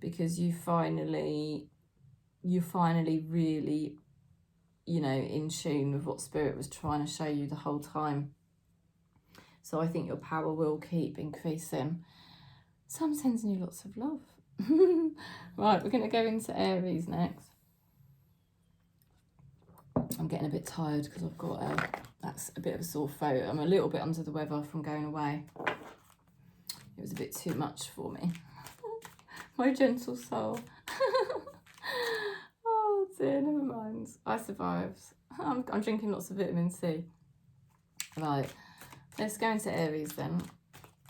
because you're finally really, you know, in tune with what Spirit was trying to show you the whole time. So I think your power will keep increasing. So I'm sending you lots of love. Right, we're going to go into Aries next. I'm getting a bit tired because I've got that's a bit of a sore throat. I'm a little bit under the weather from going away. It was a bit too much for me. My gentle soul. Oh dear, never mind. I survived. I'm drinking lots of vitamin C. Right, let's go into Aries then.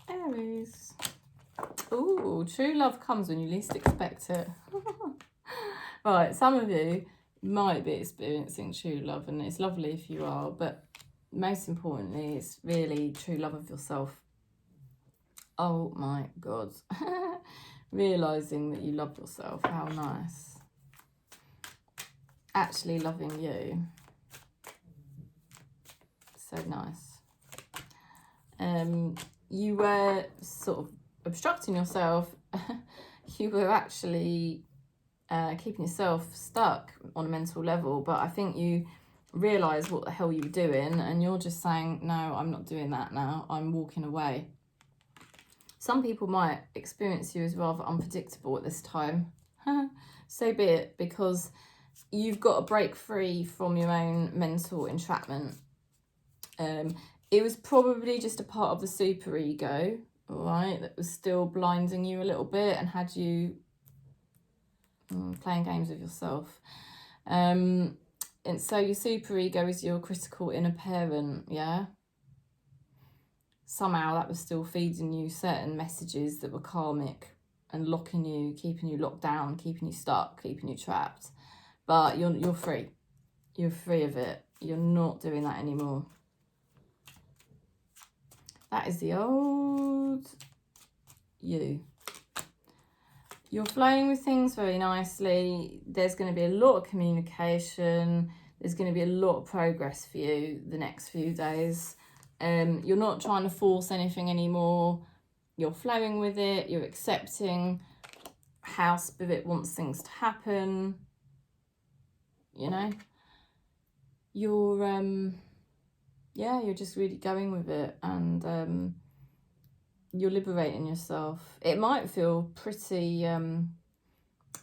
Aries. Ooh, true love comes when you least expect it. Right, some of you might be experiencing true love, and it's lovely if you are, but most importantly, it's really true love of yourself. Oh my God. Realising that you love yourself, how nice. Actually loving you. So nice. You were sort of obstructing yourself. You were actually keeping yourself stuck on a mental level, but I think you realise what the hell you were doing, and you're just saying, no, I'm not doing that now, I'm walking away. Some people might experience you as rather unpredictable at this time. So be it, because you've got to break free from your own mental entrapment. It was probably just a part of the superego, all right, that was still blinding you a little bit and had you playing games with yourself. And so your superego is your critical inner parent, yeah? Somehow that was still feeding you certain messages that were karmic and locking you, keeping you locked down, keeping you stuck, keeping you trapped. But you're free. You're free of it. You're not doing that anymore. That is the old you. You're flowing with things very nicely. There's going to be a lot of communication. There's going to be a lot of progress for you the next few days. You're not trying to force anything anymore. you're flowing with it, you're accepting how spirit wants things to happen, you know. You're yeah, you're just really going with it, and you're liberating yourself. It might feel pretty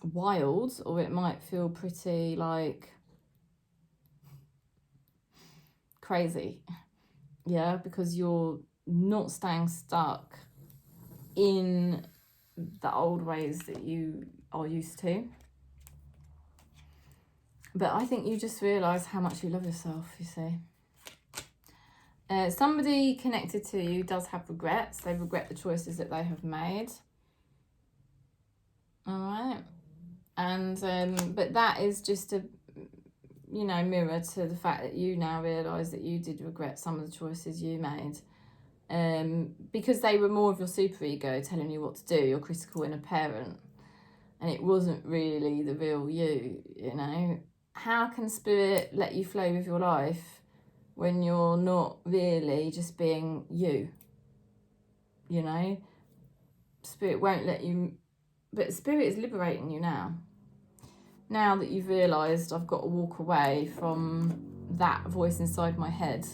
wild, or it might feel pretty like crazy, yeah, because you're not staying stuck in the old ways that you are used to. But I think you just realise how much you love yourself, you see. Somebody connected to you does have regrets. They regret the choices that they have made. All right. And but that is just a, you know, mirror to the fact that you now realise that you did regret some of the choices you made. Because they were more of your superego telling you what to do, your critical inner parent. And it wasn't really the real you, you know. How can spirit let you flow with your life when you're not really just being you? You know, spirit won't let you, but spirit is liberating you now. Now that you've realised I've got to walk away from that voice inside my head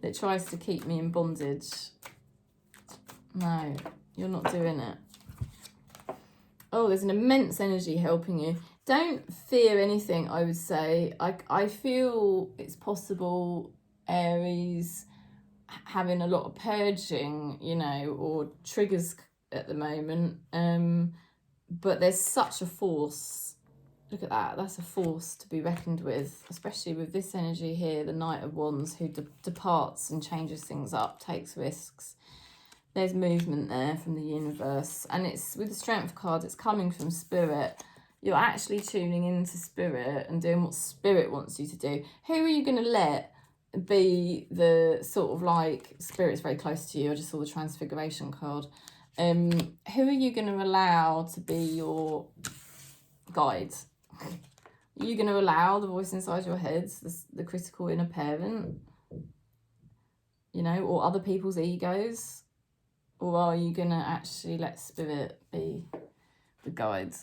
that tries to keep me in bondage. No, you're not doing it. Oh, there's an immense energy helping you. Don't fear anything, I would say. I feel it's possible, Aries, having a lot of purging, you know, or triggers at the moment. But there's such a force. Look at that. That's a force to be reckoned with, especially with this energy here, the Knight of Wands, who departs and changes things up, takes risks. There's movement there from the universe. And it's with the Strength card, it's coming from spirit. You're actually tuning into spirit and doing what spirit wants you to do. Who are you going to let be the sort of like, spirit's very close to you. I just saw the Transfiguration card. Who are you going to allow to be your guide? Are you going to allow the voice inside your head, the critical inner parent, you know, or other people's egos? Or are you going to actually let spirit be the guide?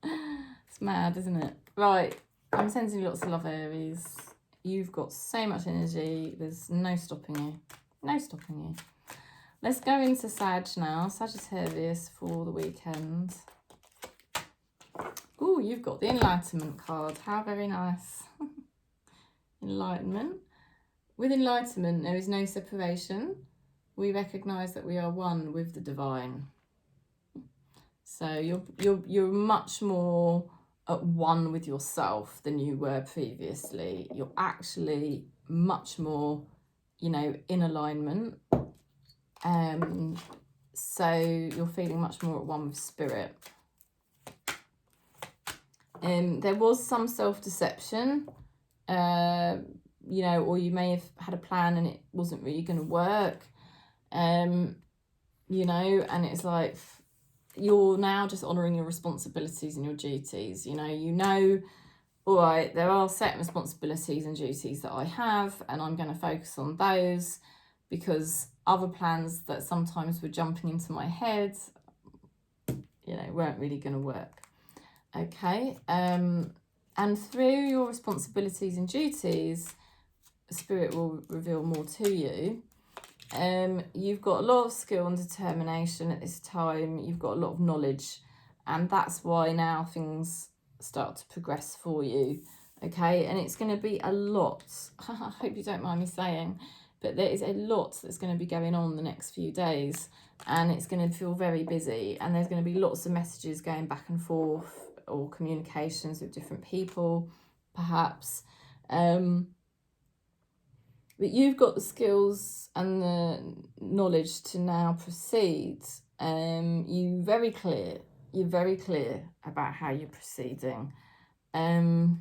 It's mad, isn't it? Right, I'm sending you lots of love, Aries. You've got so much energy. There's no stopping you. No stopping you. Let's go into Sag now. Sagittarius for the weekend. Oh, you've got the Enlightenment card. How very nice. Enlightenment. With enlightenment, there is no separation. We recognise that we are one with the divine. So you're much more at one with yourself than you were previously. You're actually much more, you know, in alignment. So you're feeling much more at one with spirit. There was some self-deception, you know, or you may have had a plan and it wasn't really going to work, you know, and it's like you're now just honouring your responsibilities and your duties. You know, all right, there are certain responsibilities and duties that I have, and I'm going to focus on those because other plans that sometimes were jumping into my head, you know, weren't really going to work. Okay, and through your responsibilities and duties, spirit will reveal more to you. You've got a lot of skill and determination at this time. You've got a lot of knowledge, and that's why now things start to progress for you. Okay, and it's going to be a lot. I hope you don't mind me saying, but there is a lot that's going to be going on the next few days, and it's going to feel very busy, and there's going to be lots of messages going back and forth, or communications with different people, perhaps. But you've got the skills and the knowledge to now proceed. You're very clear about how you're proceeding. More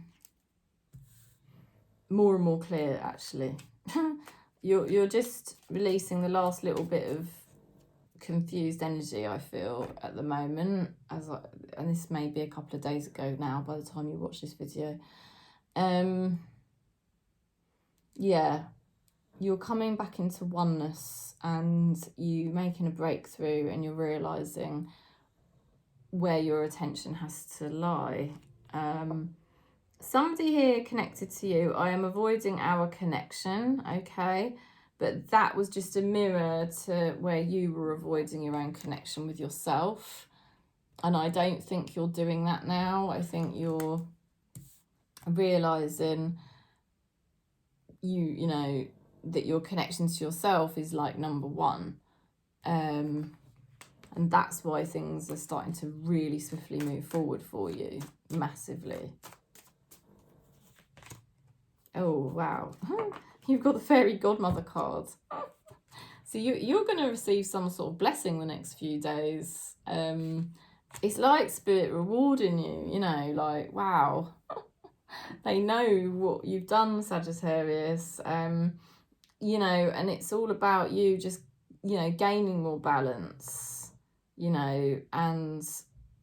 and more clear, actually. You're just releasing the last little bit of confused energy, I feel, at the moment. And this may be a couple of days ago now by the time you watch this video. Yeah, you're coming back into oneness, and you making a breakthrough, and you're realizing where your attention has to lie. Somebody here connected to you. I am avoiding our connection, okay? But that was just a mirror to where you were avoiding your own connection with yourself. And I don't think you're doing that now. I think you're realizing you know that your connection to yourself is like number one. And that's why things are starting to really swiftly move forward for you, massively. Oh, wow. You've got the fairy godmother card. So you're going to receive some sort of blessing the next few days. It's like spirit rewarding you, you know, like, wow. They know what you've done, Sagittarius. You know, and it's all about you just, you know, gaining more balance, you know, and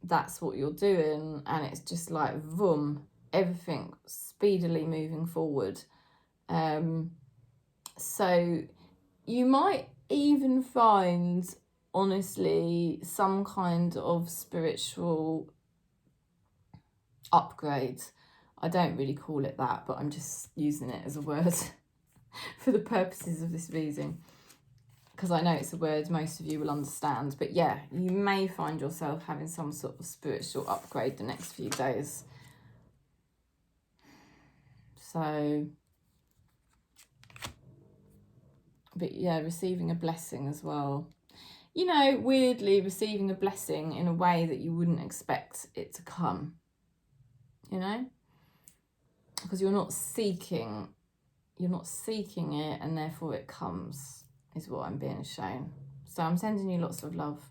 that's what you're doing. And it's just like, vroom, everything speedily moving forward. So you might even find, honestly, some kind of spiritual upgrade. I don't really call it that, but I'm just using it as a word for the purposes of this reading, because I know it's a word most of you will understand. But yeah, you may find yourself having some sort of spiritual upgrade the next few days. So, but yeah, receiving a blessing as well. You know, weirdly receiving a blessing in a way that you wouldn't expect it to come. You know? Because you're not seeking it, and therefore it comes, is what I'm being shown. So I'm sending you lots of love.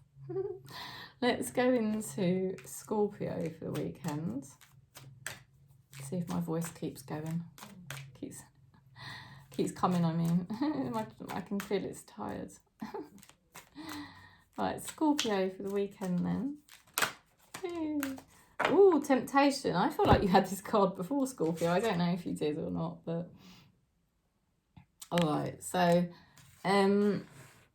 Let's go into Scorpio for the weekend. See if my voice keeps going. Keeps coming, I mean. I can feel it's tired. Right, Scorpio for the weekend then. Ooh, temptation. I feel like you had this card before, Scorpio. I don't know if you did or not, but... Alright, so...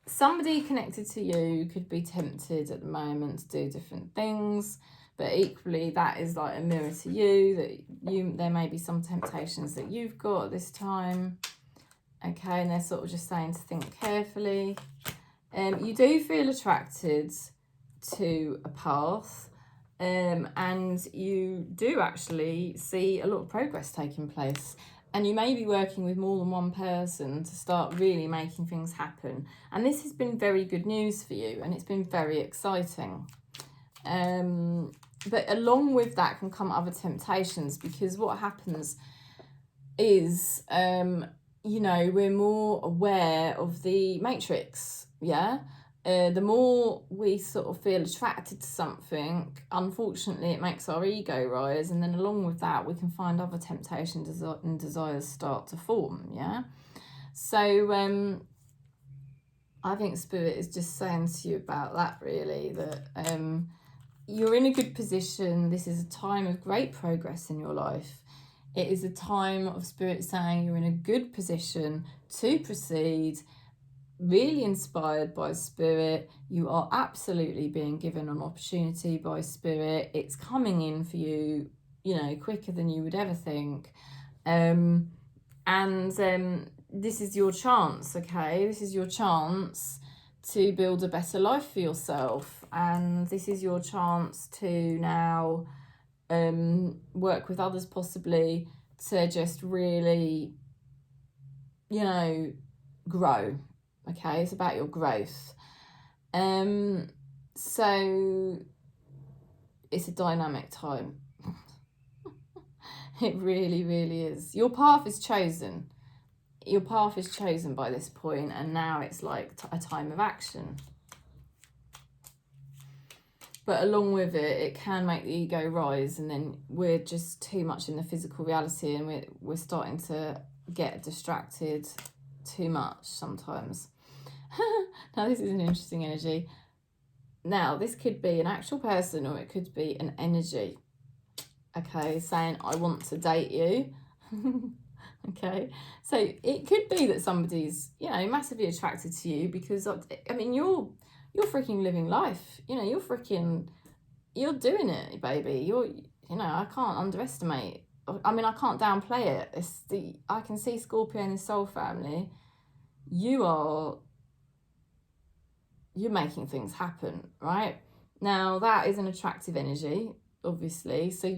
somebody connected to you could be tempted at the moment to do different things, but equally that is like a mirror to you, that there may be some temptations that you've got at this time. Okay, and they're sort of just saying to think carefully. You do feel attracted to a path, and you do actually see a lot of progress taking place. And you may be working with more than one person to start really making things happen. And this has been very good news for you, and it's been very exciting. But along with that can come other temptations, because what happens is, you know, we're more aware of the matrix, yeah? The more we sort of feel attracted to something, unfortunately, it makes our ego rise. And then along with that, we can find other temptations and desires start to form, yeah? So I think Spirit is just saying to you about that, really, that you're in a good position. This is a time of great progress in your life. It is a time of Spirit saying you're in a good position to proceed, really inspired by Spirit. You are absolutely being given an opportunity by Spirit. It's coming in for you, you know, quicker than you would ever think. And this is your chance, okay? This is your chance to build a better life for yourself. And this is your chance to now work with others possibly to just really, you know, grow. Okay, it's about your growth. So it's a dynamic time. It really, really is. Your path is chosen. Your path is chosen by this point, and now it's like a time of action. But along with it, it can make the ego rise, and then we're just too much in the physical reality, and we're starting to get distracted too much sometimes. Now, this is an interesting energy. Now, this could be an actual person, or it could be an energy. Okay, saying, I want to date you. Okay, so it could be that somebody's, you know, massively attracted to you because, I mean, you're freaking living life. You know, you're doing it, baby. You know, I can't underestimate. I mean, I can't downplay it. I can see Scorpio in the soul family. You're making things happen, right? Now that is an attractive energy, obviously. So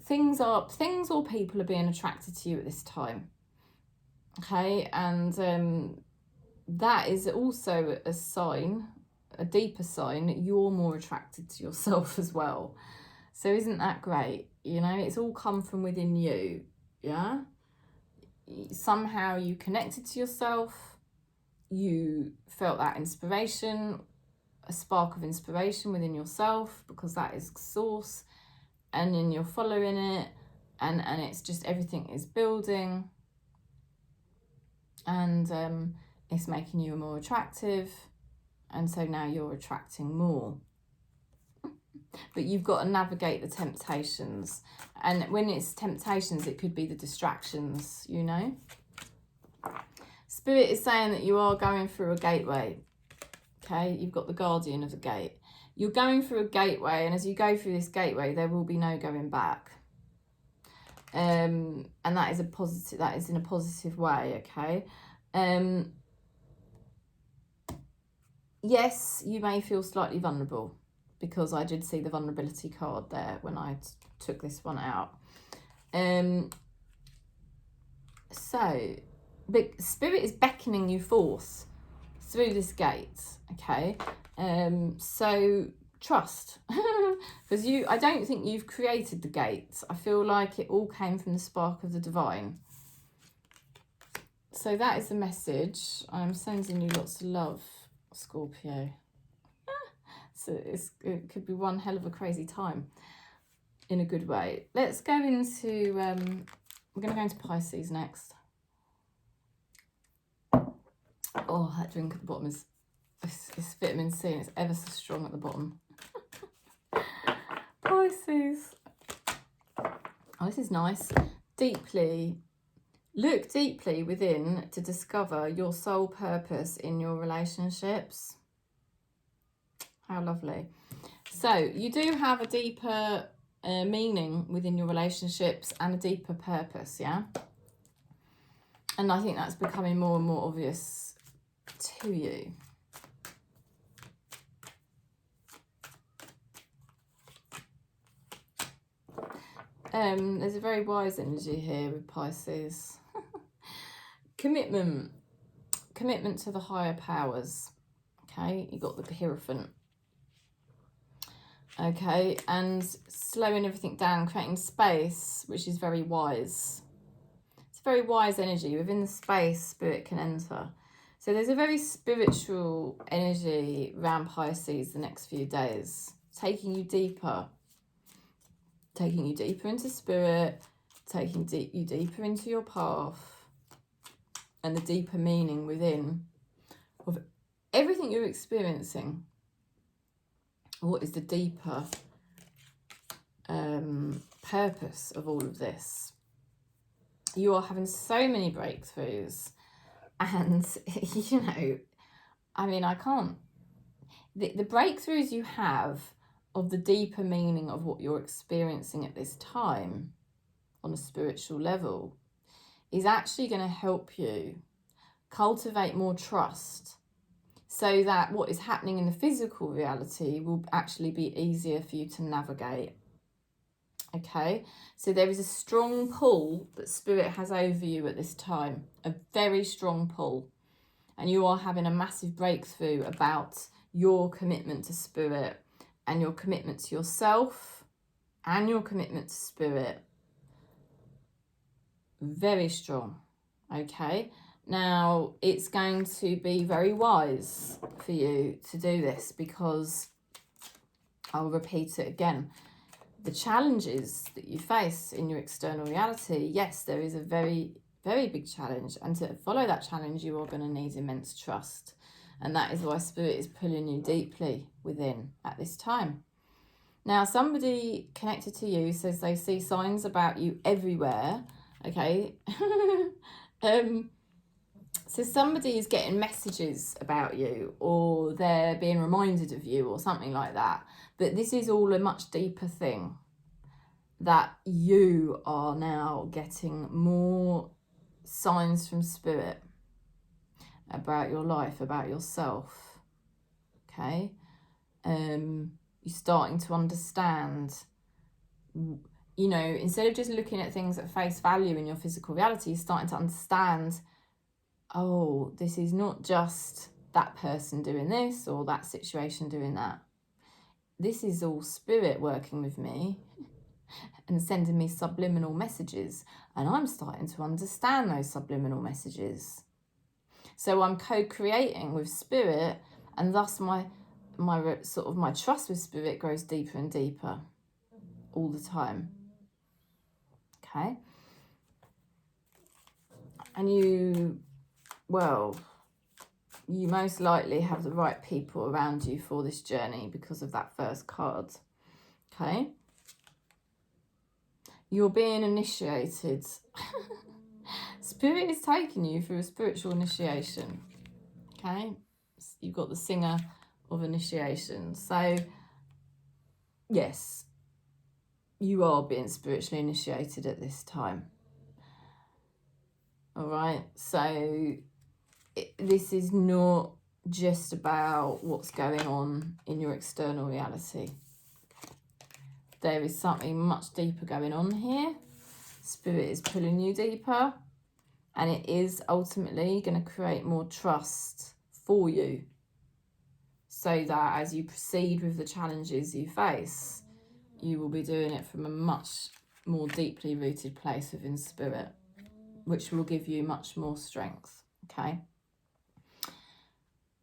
things or people are being attracted to you at this time. Okay, and that is also a sign, a deeper sign, that you're more attracted to yourself as well. So isn't that great? You know, it's all come from within you. Yeah, somehow you connected to yourself, you felt that inspiration, a spark of inspiration within yourself, because that is source, and then you're following it, and it's just everything is building, and it's making you more attractive, and so now you're attracting more. But you've got to navigate the temptations, and when it's temptations, it could be the distractions, you know. Spirit is saying that you are going through a gateway. Okay, you've got the guardian of the gate. You're going through a gateway, and as you go through this gateway, there will be no going back. And that is a positive. That is in a positive way. Okay. Yes, you may feel slightly vulnerable, because I did see the vulnerability card there when I took this one out. So, but Spirit is beckoning you forth through this gate, okay? So trust, because I don't think you've created the gate. I feel like it all came from the spark of the divine. So that is the message. I'm sending you lots of love, Scorpio. So it could be one hell of a crazy time in a good way. Let's go into, we're going to go into Pisces next. Oh, that drink at the bottom is it's vitamin C, and it's ever so strong at the bottom. Pisces. Oh, this is nice. Look deeply within to discover your soul purpose in your relationships. How lovely. So you do have a deeper meaning within your relationships and a deeper purpose, yeah? And I think that's becoming more and more obvious to you. There's a very wise energy here with Pisces. Commitment to the higher powers. Okay, you got the Hierophant. Okay, and slowing everything down, creating space, which is very wise. It's a very wise energy. Within the space, Spirit can enter. So there's a very spiritual energy around Pisces the next few days, taking you deeper into Spirit, taking you deeper into your path, and the deeper meaning within of everything you're experiencing. What is the deeper purpose of all of this? You are having so many breakthroughs, and you know, I mean, I can't. The breakthroughs you have of the deeper meaning of what you're experiencing at this time on a spiritual level is actually going to help you cultivate more trust, so that what is happening in the physical reality will actually be easier for you to navigate. Okay, so there is a strong pull that Spirit has over you at this time, a very strong pull, and you are having a massive breakthrough about your commitment to Spirit, and your commitment to yourself, and your commitment to Spirit. Very strong. Okay, now it's going to be very wise for you to do this, because I'll repeat it again. The challenges that you face in your external reality, yes, there is a very, very big challenge. And to follow that challenge, you are going to need immense trust. And that is why Spirit is pulling you deeply within at this time. Now, somebody connected to you says they see signs about you everywhere, Okay. So somebody is getting messages about you, or they're being reminded of you, or something like that. But this is all a much deeper thing, that you are now getting more signs from spirit about your life, about yourself. Okay. You're starting to understand, you know, instead of just looking at things at face value in your physical reality, you're starting to understand, oh, this is not just that person doing this or that situation doing that. This is all spirit working with me and sending me subliminal messages, and I'm starting to understand those subliminal messages. So I'm co-creating with spirit, and thus my trust with spirit grows deeper and deeper all the time. Okay. And you most likely have the right people around you for this journey because of that first card. Okay. You're being initiated. Spirit is taking you through a spiritual initiation. Okay. You've got the singer of initiation. So, yes, you are being spiritually initiated at this time. All right. So, this is not just about what's going on in your external reality. There is something much deeper going on here. Spirit is pulling you deeper, and it is ultimately going to create more trust for you, so that as you proceed with the challenges you face, you will be doing it from a much more deeply rooted place within spirit, which will give you much more strength. Okay.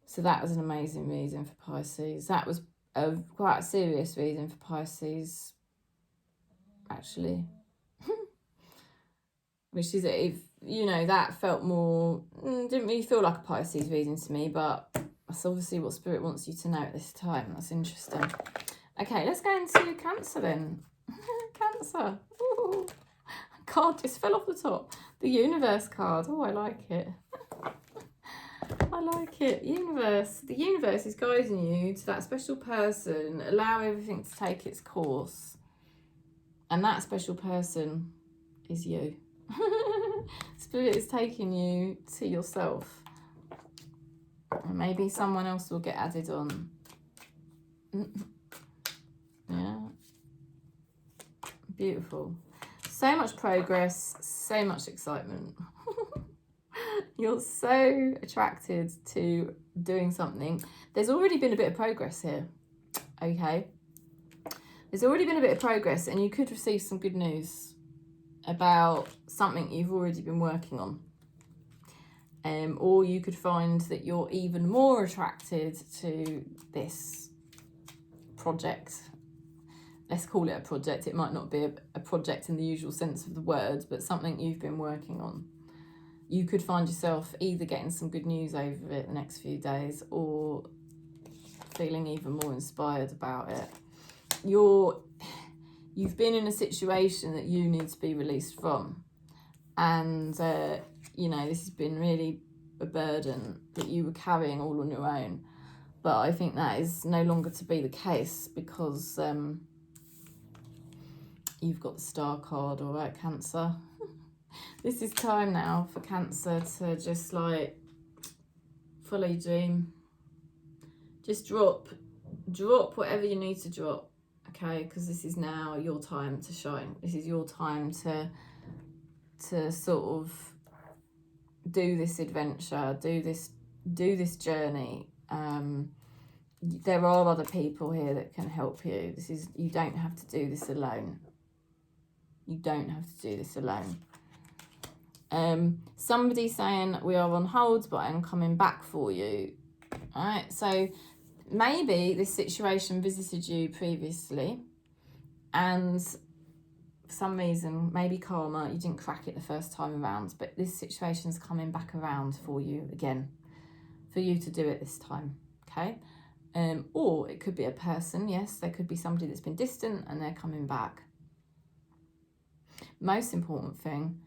So that was an amazing reading for Pisces. That was quite a serious reading for Pisces, actually. Which is, if you know, that felt more, didn't really feel like a Pisces reading to me, but that's obviously what Spirit wants you to know at this time. That's interesting. Okay, let's go into Cancer then. Cancer. Ooh. Card just fell off the top. The Universe card. Oh, I like it. I like it. Universe. The universe is guiding you to that special person. Allow everything to take its course. And that special person is you. Spirit is taking you to yourself. And maybe someone else will get added on. Yeah. Beautiful. So much progress, so much excitement. You're so attracted to doing something. There's already been a bit of progress here. Okay. There's already been a bit of progress, and you could receive some good news about something you've already been working on. Or you could find that you're even more attracted to this project. Let's call it a project. It might not be a project in the usual sense of the word, but something you've been working on. You could find yourself either getting some good news over it the next few days, or feeling even more inspired about it. You've been in a situation that you need to be released from. And, you know, this has been really a burden that you were carrying all on your own. But I think that is no longer to be the case, because you've got the Star card, all right, Cancer. This is time now for Cancer to just, like, follow your dream. Just drop whatever you need to drop, okay? Because this is now your time to shine. This is your time to sort of do this adventure, do this journey. There are other people here that can help you. You don't have to do this alone. You don't have to do this alone. Somebody saying we are on hold, but I'm coming back for you. All right, so maybe this situation visited you previously, and for some reason, maybe karma, you didn't crack it the first time around, but this situation's coming back around for you again, for you to do it this time, okay? Or it could be a person, yes, there could be somebody that's been distant and they're coming back. Most important thing,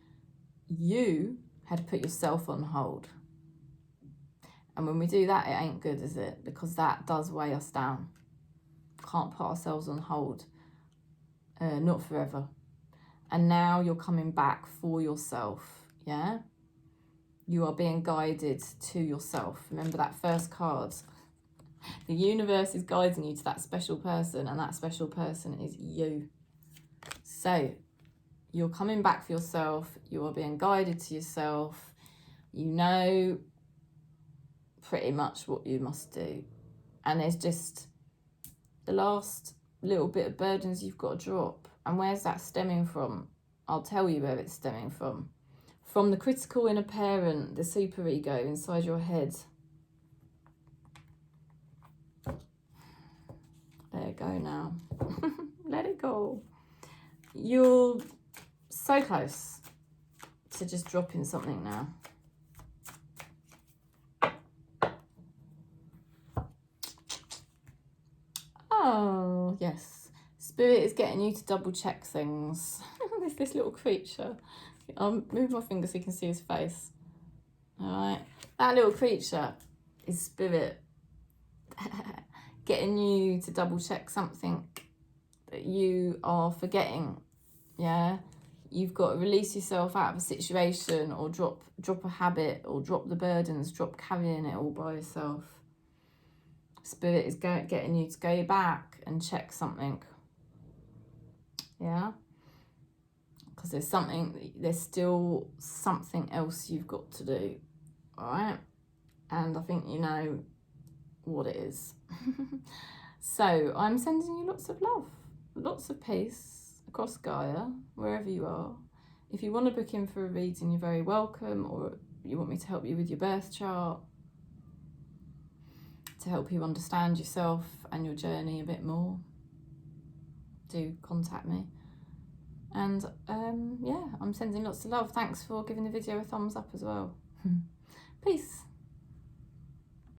you had put yourself on hold. And when we do that, it ain't good, is it? Because that does weigh us down. Can't put ourselves on hold. Not forever. And now you're coming back for yourself, yeah? You are being guided to yourself. Remember that first card? The universe is guiding you to that special person, and that special person is you. So, you're coming back for yourself. You are being guided to yourself. You know pretty much what you must do. And there's just the last little bit of burdens you've got to drop. And where's that stemming from? I'll tell you where it's stemming from. From the critical inner parent, the superego inside your head. Let it go now. Let it go. You're so close to just dropping something now. Oh, yes. Spirit is getting you to double check things. There's this little creature. I'll move my finger so you can see his face. Alright. That little creature is Spirit getting you to double check something that you are forgetting. Yeah? You've got to release yourself out of a situation, or drop a habit, or drop the burdens, drop carrying it all by yourself. Spirit is getting you to go back and check something. Yeah? Because there's still something else you've got to do. Alright? And I think you know what it is. So, I'm sending you lots of love. Lots of peace across Gaia, wherever you are. If you want to book in for a reading, you're very welcome. Or you want me to help you with your birth chart, to help you understand yourself and your journey a bit more, do contact me. And yeah, I'm sending lots of love. Thanks for giving the video a thumbs up as well. Peace.